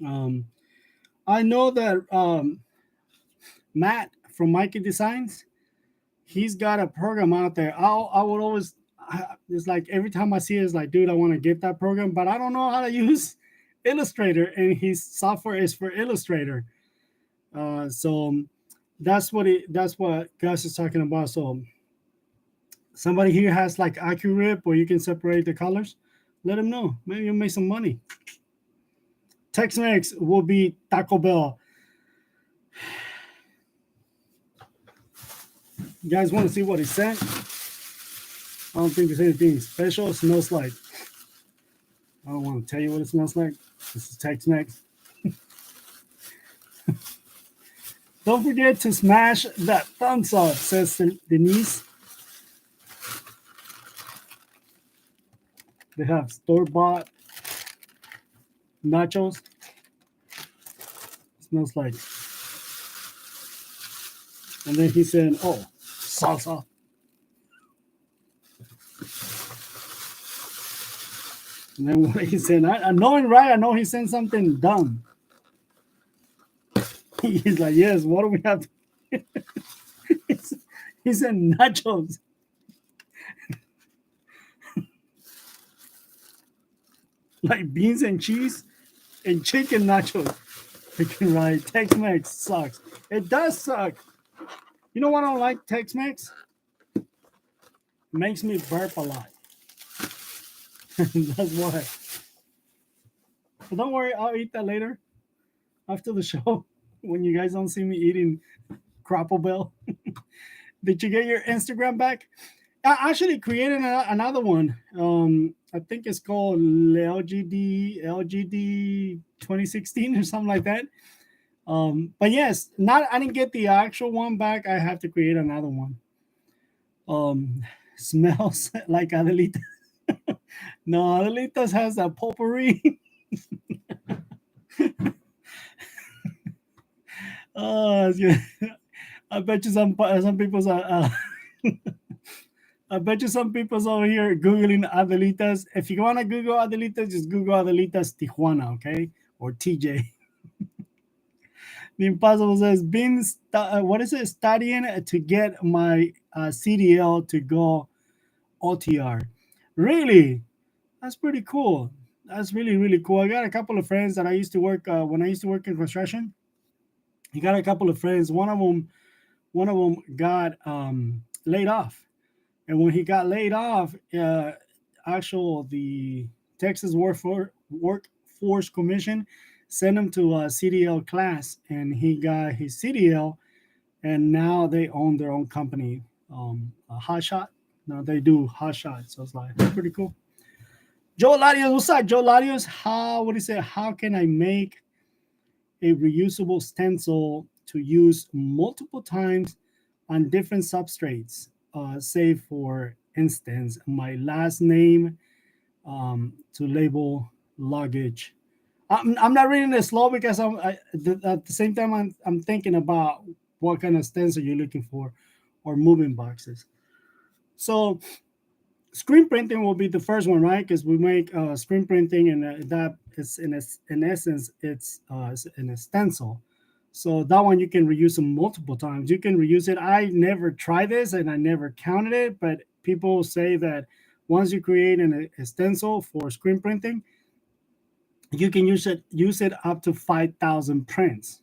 I know that Matt from Mikey Designs, he's got a program out there. I would always, it's like every time I see it, it's like, dude, I want to get that program, but I don't know how to use Illustrator, and his software is for Illustrator. So that's what Gus is talking about. So somebody here has like AccuRip where you can separate the colors. Let them know. Maybe you'll make some money. Tex-Mex will be Taco Bell. You guys want to see what it sent? I don't think there's anything special. It smells like, I don't want to tell you what it smells like. This is Tex-Mex. Don't forget to smash that thumbs up, says Denise. They have store-bought nachos. It smells like. And then he said, oh, salsa. And then what he said, I know him right. I know he said something dumb. He's like, yes, what do we have? He said nachos. Like beans and cheese and chicken nachos. Freaking right. Tex-Mex sucks. It does suck. You know what I don't like Tex-Mex? It makes me burp a lot. That's why. But don't worry, I'll eat that later after the show when you guys don't see me eating Crapo Bell. Did you get your Instagram back? I actually created another one. I think it's called LGD 2016 or something like that. But yes, I didn't get the actual one back. I have to create another one. Smells like Adelita. No, Adelita's has a potpourri. I bet you some people's I bet you some people's over here Googling Adelitas. If you want to Google Adelitas, just Google Adelitas Tijuana, okay? Or TJ. The Impossible says, what is it? Studying to get my CDL to go OTR. Really? That's pretty cool. That's really, really cool. I got a couple of friends that I used to work when I used to work in construction. I got a couple of friends. One of them got laid off. And when he got laid off, the Texas Workforce Commission sent him to a CDL class, and he got his CDL, and now they own their own company, Hot Shot. Now they do Hot Shot, so it's like pretty cool. Joe Larios, what's up, Joe Larios? How can I make a reusable stencil to use multiple times on different substrates? Say, for instance, my last name to label luggage. I'm not reading this slow because at the same time I'm thinking about what kind of stencil you're looking for, or moving boxes. So screen printing will be the first one, right? Because we make screen printing, and that is in essence it's an stencil. So that one you can reuse them multiple times. You can reuse it. I never tried this and I never counted it, but people say that once you create a stencil for screen printing, you can use it up to 5,000 prints.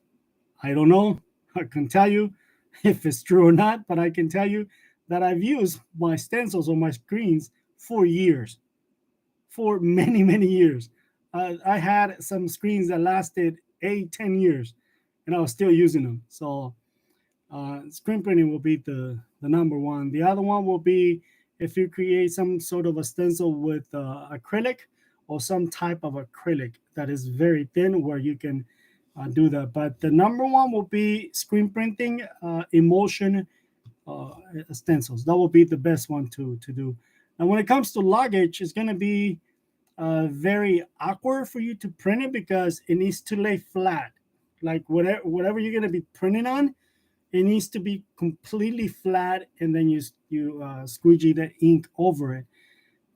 I don't know. I can tell you if it's true or not, but I can tell you that I've used my stencils on my screens for years, for many, many years. I had some screens that lasted 8-10 years, and I was still using them. So screen printing will be the number one. The other one will be if you create some sort of a stencil with acrylic, or some type of acrylic that is very thin, where you can do that. But the number one will be screen printing emulsion stencils. That will be the best one to do. And when it comes to luggage, it's going to be very awkward for you to print it, because it needs to lay flat. Like whatever you're going to be printing on, it needs to be completely flat, and then you squeegee the ink over it.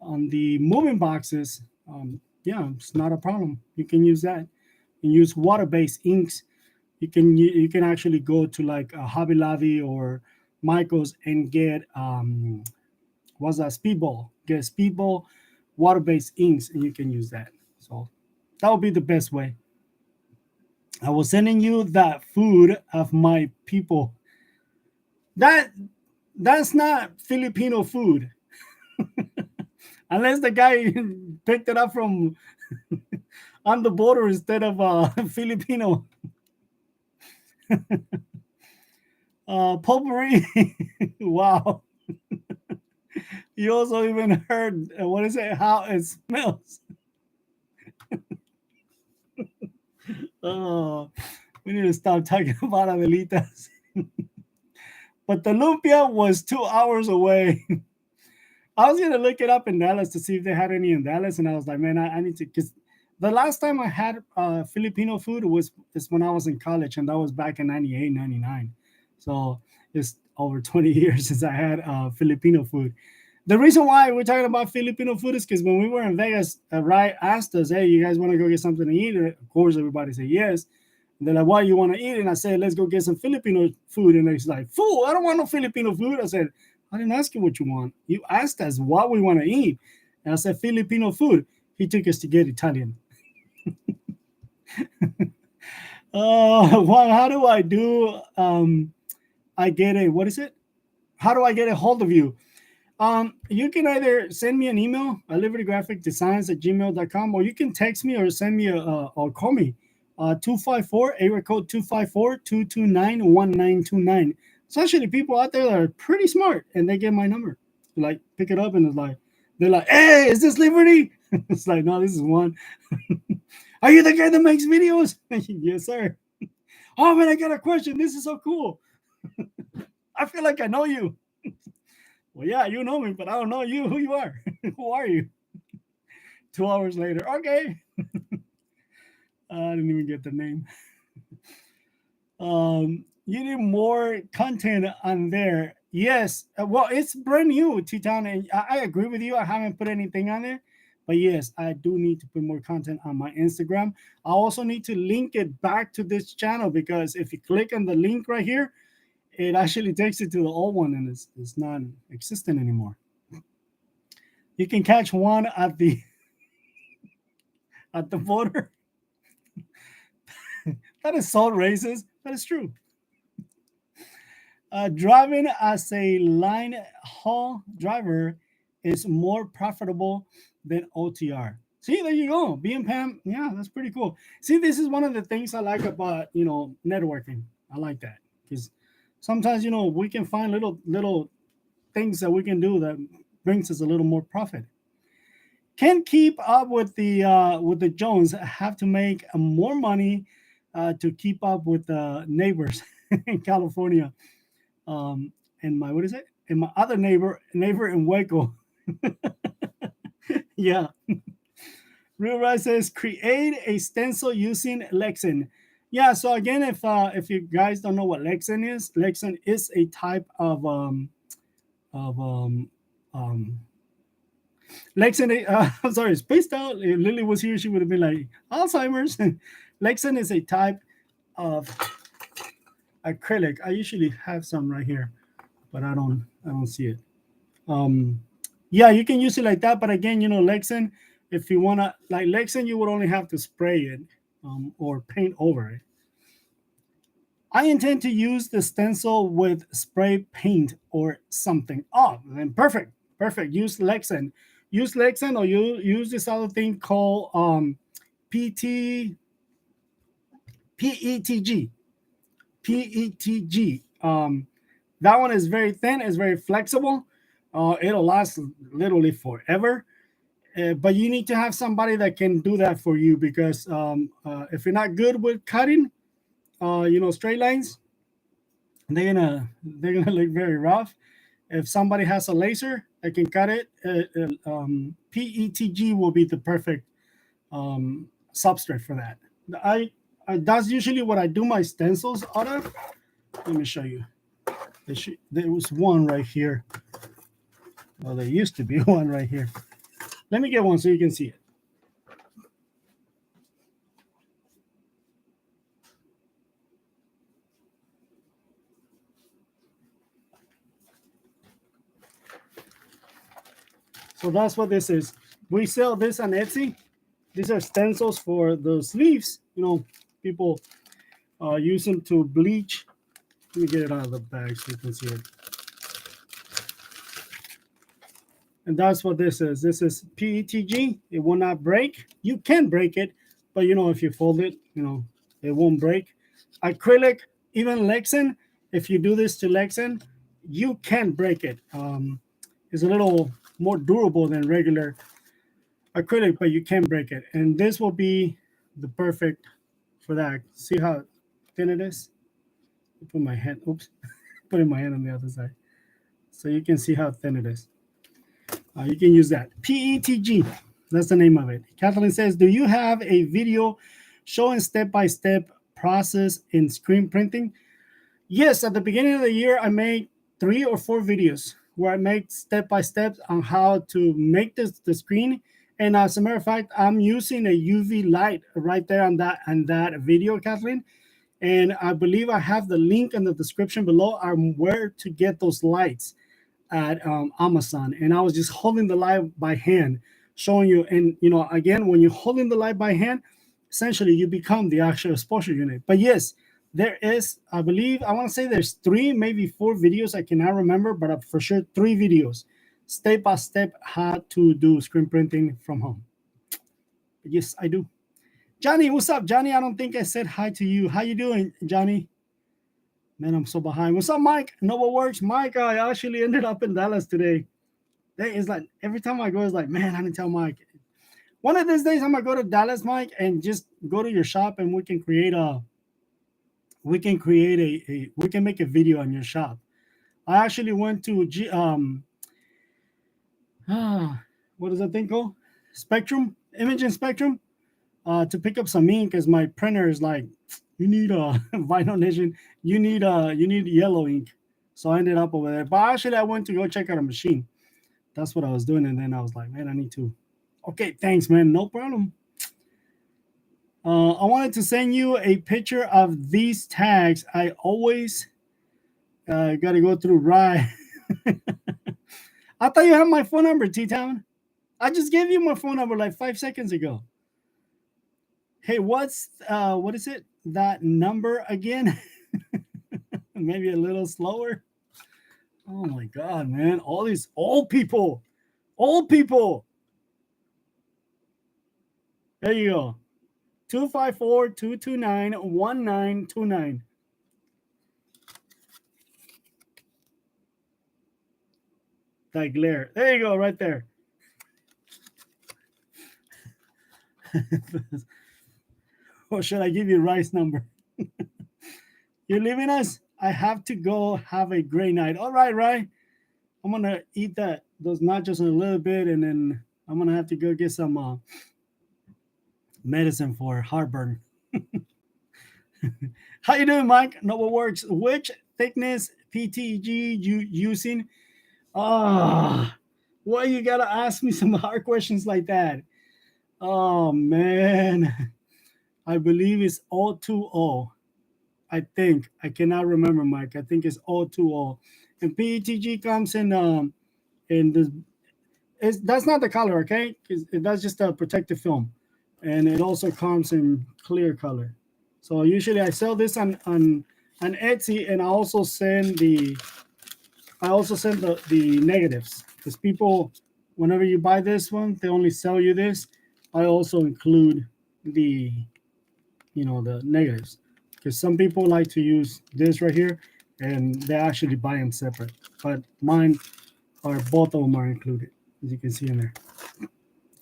On the moving boxes, it's not a problem. You can use that. You use water-based inks. You can actually go to like a Hobby Lobby or Michael's and get Speedball. Get Speedball water-based inks, and you can use that. So That would be the best way. I was sending you that food of my people. That that's not Filipino food, unless the guy picked it up from on the border instead of Filipino. Potpourri. Wow. You also even heard what is it? How it smells. Oh, we need to stop talking about Adelitas. But the lumpia was 2 hours away. I was gonna look it up in Dallas to see if they had any in Dallas, and I was like, man, I need to, because the last time I had Filipino food was is when I was in college, and that was back in 98, 99. So it's over 20 years since I had Filipino food. The reason why we're talking about Filipino food is because when we were in Vegas, Rai asked us, hey, you guys want to go get something to eat? Of course, everybody said yes. And they're like, what you want to eat? And I said, let's go get some Filipino food. And they're like, fool, I don't want no Filipino food. I said, I didn't ask you what you want. You asked us what we want to eat. And I said, Filipino food. He took us to get Italian. Well, how do I do? I get a, what is it? How do I get a hold of you? You can either send me an email at libertygraphicdesigns@gmail.com, or you can text me or send me or call me 254 area code 254-229-1929. It's actually people out there that are pretty smart, and they get my number. Like, pick it up, and it's like, they're like, hey, is this Liberty? It's like, no, this is one. Are you the guy that makes videos? Yes, sir. Oh man, I got a question. This is so cool. I feel like I know you. Well, yeah, you know me, but I don't know you. Who you are? Who are you? 2 hours later, okay. I didn't even get the name. You need more content on there. Yes. Well, it's brand new, Titan, and I agree with you. I haven't put anything on there, but yes, I do need to put more content on my Instagram. I also need to link it back to this channel, because if you click on the link right here, it actually takes you to the old one, and it's not existent anymore. You can catch one at the at the border. That is so racist. That is true. Driving as a line haul driver is more profitable than OTR. See, there you go. B and Pam, yeah, that's pretty cool. See, this is one of the things I like about networking. I like that, because sometimes we can find little things that we can do that brings us a little more profit. Can't keep up with the Jones. Have to make more money to keep up with the neighbors in California. And my, what is it? And my other neighbor in Waco. Yeah. Real Rise says create a stencil using Lexan. Yeah. So again, if you guys don't know what Lexan is a type of Lexan. I'm sorry, spaced out. If Lily was here, she would have been like Alzheimer's. Lexan is a type of acrylic. I usually have some right here, but I don't see it. Yeah, you can use it like that, but again, Lexan, if you want to, like Lexan, you would only have to spray it or paint over it. I intend to use the stencil with spray paint or something. Oh, then perfect. Use Lexan, or you use this other thing called PT PETG. PETG. That one is very thin. It's very flexible. It'll last literally forever. But you need to have somebody that can do that for you, because if you're not good with cutting, straight lines, they're gonna look very rough. If somebody has a laser that can cut it, PETG will be the perfect substrate for that. I that's usually what I do my stencils out of. Let me show you. There was one right here. Well, there used to be one right here. Let me get one so you can see it. So that's what this is. We sell this on Etsy. these are stencils for the sleeves. You know, people use them to bleach. Let me get it out of the bag so you can see it. And that's what this is. This is PETG. It will not break. You can break it, but you know, if you fold it, you know, it won't break. Acrylic, even Lexan, if you do this to Lexan, you can break it. It's a little more durable than regular acrylic, but you can break it. And this will be the perfect for that. See how thin it is? Put my hand, oops, putting my hand on the other side. So you can see how thin it is. You can use that. PETG, that's the name of it. Kathleen says, do you have a video showing step-by-step process in screen printing? Yes, at the beginning of the year, I made 3 or 4 videos where I make step-by-step on how to make the screen. And as a matter of fact, I'm using a UV light right there on that video, Kathleen. And I believe I have the link in the description below on where to get those lights at Amazon. And I was just holding the light by hand, showing you. And, you know, again, when you're holding the light by hand, essentially you become the actual exposure unit. But yes, there is, I believe, I want to say there's 3, maybe 4 videos. I cannot remember, but for sure 3 videos, step by step, how to do screen printing from home. Yes, I do. Johnny, what's up, Johnny? I don't think I said hi to you. How you doing, Johnny? Man, I'm so behind. What's up, Mike? Nova Works. Mike, I actually ended up in Dallas today. It's like every time I go, it's like, man, I didn't tell Mike. One of these days, I'm gonna go to Dallas, Mike, and just go to your shop, and we can make a video on your shop. I actually went to what is that thing called? Spectrum, Imaging Spectrum, to pick up some ink, because my printer is like, you need a vinyl nation, you need yellow ink. So I ended up over there. But actually, I went to go check out a machine. That's what I was doing, and then I was like, man, I need to. Okay, thanks, man. No problem. I wanted to send you a picture of these tags. I always got to go through Rye. I thought you had my phone number, T-Town. I just gave you my phone number like 5 seconds ago. Hey, what is it? That number again? Maybe a little slower. Oh my God, man. All these old people. There you go. 254-229-1929. That glare. There you go, right there. Or should I give you Rice number? You're leaving us? I have to go. Have a great night. All right, right. I'm gonna eat those nachos in a little bit, and then I'm gonna have to go get some medicine for heartburn. How you doing, Mike? Nova Works. Which thickness PTG you using? Why you gotta ask me some hard questions like that? Oh man, I believe it's 020. I think I cannot remember, Mike. I think it's 020. And PETG comes in this. That's not the color, okay? That's just a protective film, and it also comes in clear color. So usually I sell this on Etsy, and I also send the negatives, because people, whenever you buy this one, they only sell you this. I also include the negatives, because some people like to use this right here, and they actually buy them separate. But mine are, both of them are included, as you can see in there.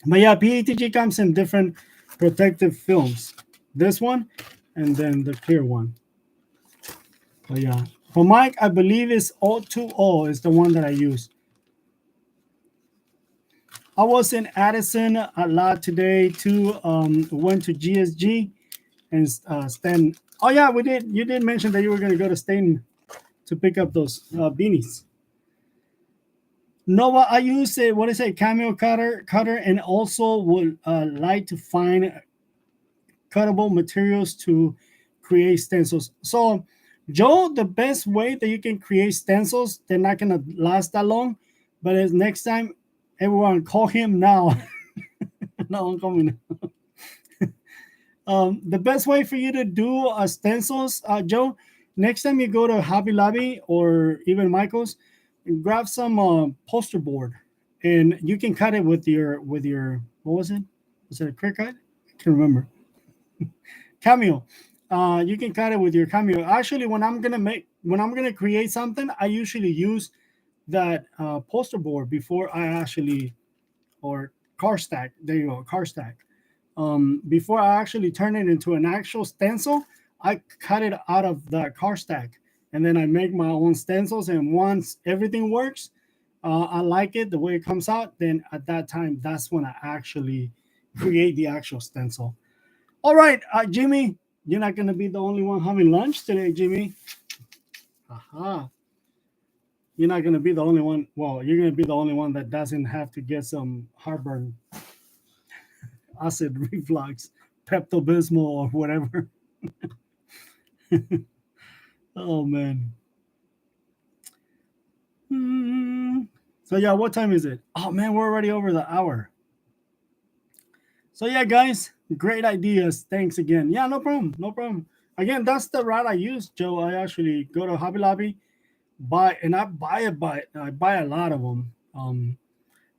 But yeah, PETG comes in different protective films. This one, and then the clear one. But yeah, for Mike, I believe it's 020 is the one that I use. I was in Addison a lot today too. Went to GSG and Stan. Oh yeah, we did. You did mention that you were going to go to Stan to pick up those beanies. Nova, I use a cameo cutter, and also would like to find cuttable materials to create stencils. So, Joe, the best way that you can create stencils, they're not going to last that long, but next time, everyone call him now. No, I'm coming. The best way for you to do stencils, Joe, next time you go to Hobby Lobby or even Michael's, grab some poster board, and you can cut it with your what was it? Was it a Cricut? I can't remember. Cameo. You can cut it with your Cameo. Actually, when I'm gonna create something, I usually use that poster board before I actually or car stack. There you go, car stack. Before I actually turn it into an actual stencil, I cut it out of the car stack, and then I make my own stencils. And once everything works, I like it the way it comes out. Then at that time, that's when I actually create the actual stencil. All right, Jimmy, you're not gonna be the only one having lunch today, Jimmy. Aha. You're not gonna be the only one. Well, you're gonna be the only one that doesn't have to get some heartburn, acid reflux, Pepto Bismol, or whatever. Oh man. Hmm. So yeah, what time is it? Oh man, we're already over the hour. So yeah, guys, great ideas. Thanks again. Yeah, no problem, no problem. Again, that's the route I use, Joe. I actually go to Hobby Lobby, buy, and I buy a lot of them.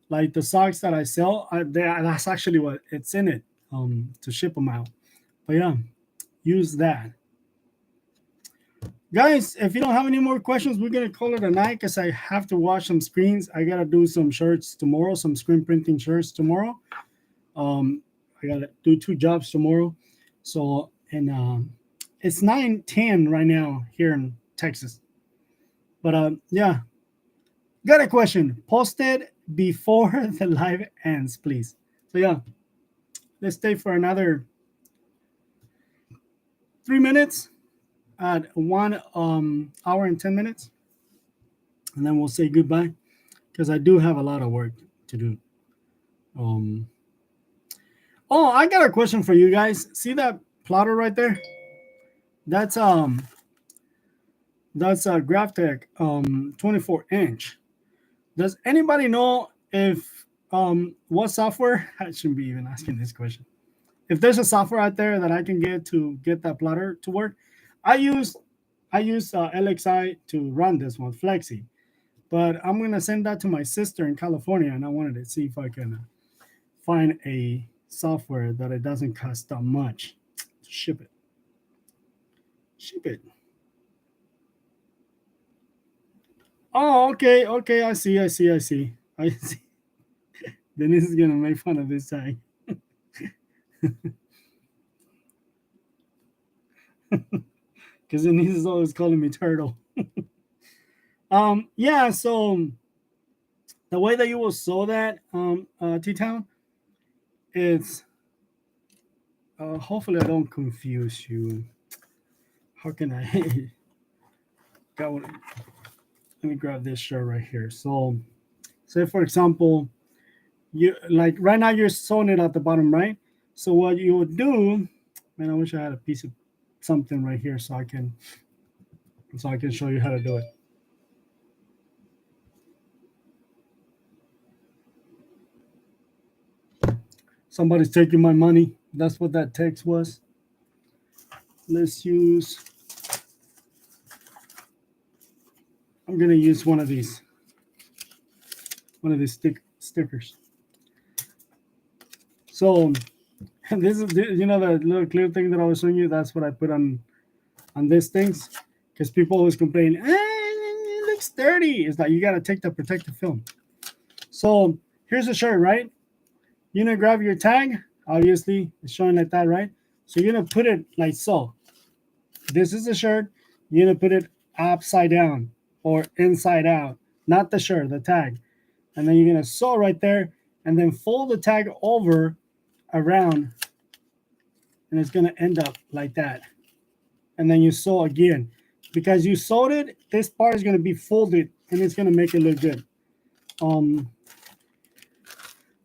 Like the socks that I sell, that's actually what it's in it, to ship them out. But yeah, use that. Guys, if you don't have any more questions, we're gonna call it a night because I have to wash some screens. I gotta do some shirts tomorrow, some screen printing shirts tomorrow. I gotta do 2 jobs tomorrow. So and it's 9:10 right now here in Texas. But yeah, got a question. Post it before the live ends, please. So yeah, let's stay for another 3 minutes at 1 hour and 10 minutes, and then we'll say goodbye because I do have a lot of work to do. Um, oh, I got a question for you guys. See that plotter right there? That's a Graphtec 24 inch. Does anybody know if what software? I shouldn't be even asking this question. If there's a software out there that I can get to get that plotter to work, I use LXI to run this one, Flexi. But I'm gonna send that to my sister in California, and I wanted to see if I can find a software that it doesn't cost that much to ship it. Ship it. Oh, okay, okay. I see. I see. I see. I see. Denise is gonna make fun of this tag. Because Denise is always calling me turtle. Yeah, so the way that you will sew that, T-Town, it's hopefully I don't confuse you. How can I let me grab this shirt right here. So say for example, you like right now you're sewing it at the bottom, right? So what you would do, man, I wish I had a piece of something right here so I can show you how to do it. Somebody's taking my money. That's what that text was. Let's use, I'm gonna use one of these stickers. So this is, you know, the little clear thing that I was showing you. That's what I put on these things because people always complain, it looks dirty. It's like you gotta take the protective film. So here's the shirt, right? You're gonna grab your tag. Obviously, it's showing like that, right? So you're gonna put it like so. This is the shirt. You're gonna put it upside down or inside out, not the shirt, the tag. And then you're gonna sew right there, and then fold the tag over around, and it's gonna end up like that. And then you sew again. Because you sewed it, this part is gonna be folded, and it's gonna make it look good.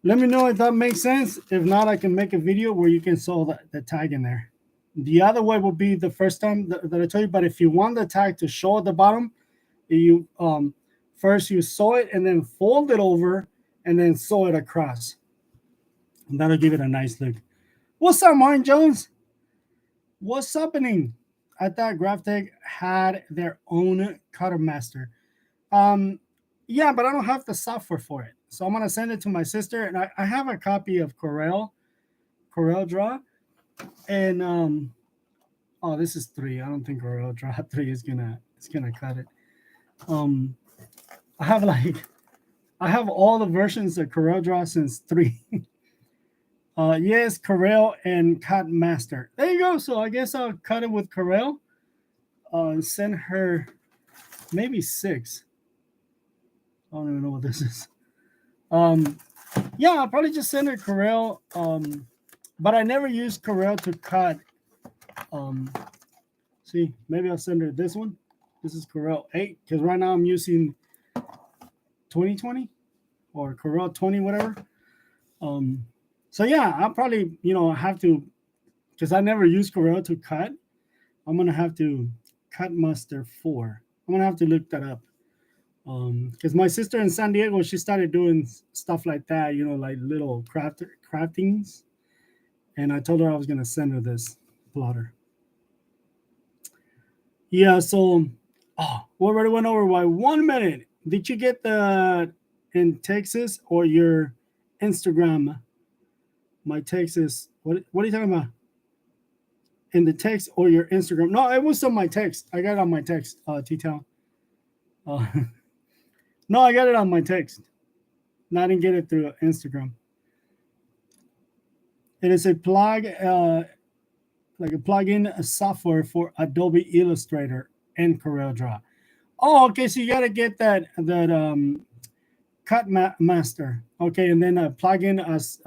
Let me know if that makes sense. If not, I can make a video where you can sew the tag in there. The other way will be the first time that I told you, but if you want the tag to show at the bottom, you first you sew it and then fold it over and then sew it across. And that'll give it a nice look. What's up, Martin Jones? What's happening? I thought Graphic had their own Cutter Master. Um, yeah, but I don't have the software for it. So I'm gonna send it to my sister, and I have a copy of Corel Draw, and oh, this is 3. I don't think Corel Draw 3 is gonna cut it. Um, I have I have all the versions of Corel Draw since 3. Yes, Corel and Cut Master. There you go. So I guess I'll cut it with Corel. And send her maybe 6. I don't even know what this is. Yeah, I'll probably just send her Corel. But I never used Corel to cut. See, maybe I'll send her this one. This is Corel 8 because right now I'm using 2020 or Corel 20, whatever. So yeah, I'll probably have to, because I never used Corel to cut. I'm gonna have to cut Master 4. I'm gonna have to look that up. Because my sister in San Diego, she started doing stuff like that, like little craftings. And I told her I was gonna send her this plotter. Yeah, so we already went over by 1 minute. Did you get the in Texas or your Instagram? My Texas. What are you talking about? In the text or your Instagram? No, it was on my text. I got it on my text, T-Town. No, I got it on my text. No, I didn't get it through Instagram. It is a plug, like a plugin, a software for Adobe Illustrator and Corel Draw. Oh, okay. So you got to get that Cut Master. Okay, and then plug in as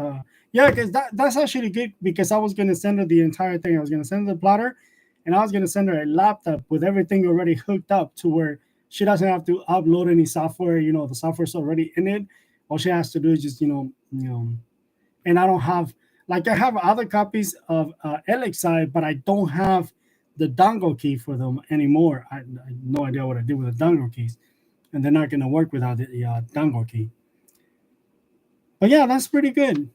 yeah, because that's actually good because I was gonna send her the entire thing. I was gonna send her the plotter, and I was gonna send her a laptop with everything already hooked up to where she doesn't have to upload any software. The software's already in it. All she has to do is just and I don't have, like, I have other copies of LXI, but I don't have the dongle key for them anymore. I have no idea what I did with the dongle keys, and they're not going to work without the dongle key. But yeah, that's pretty good.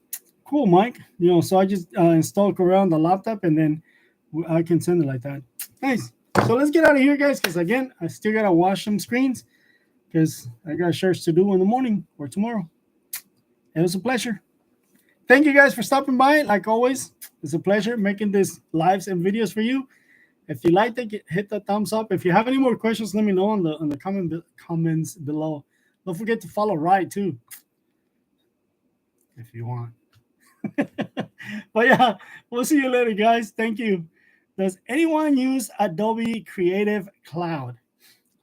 Cool, Mike. So I just installed Corel on the laptop, and then I can send it like that. Nice. So let's get out of here, guys, because again, I still got to wash some screens because I got shirts to do in the morning or tomorrow. It was a pleasure. Thank you guys for stopping by. Like always, it's a pleasure making these lives and videos for you. If you liked it, hit the thumbs up. If you have any more questions, let me know in the comments below. Don't forget to follow Rye too, if you want. But yeah, we'll see you later, guys. Thank you. Does anyone use Adobe Creative Cloud?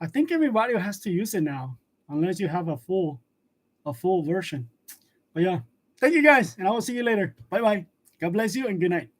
I think everybody has to use it now, unless you have a full version. But yeah, thank you guys, and I will see you later. Bye bye. God bless you and good night.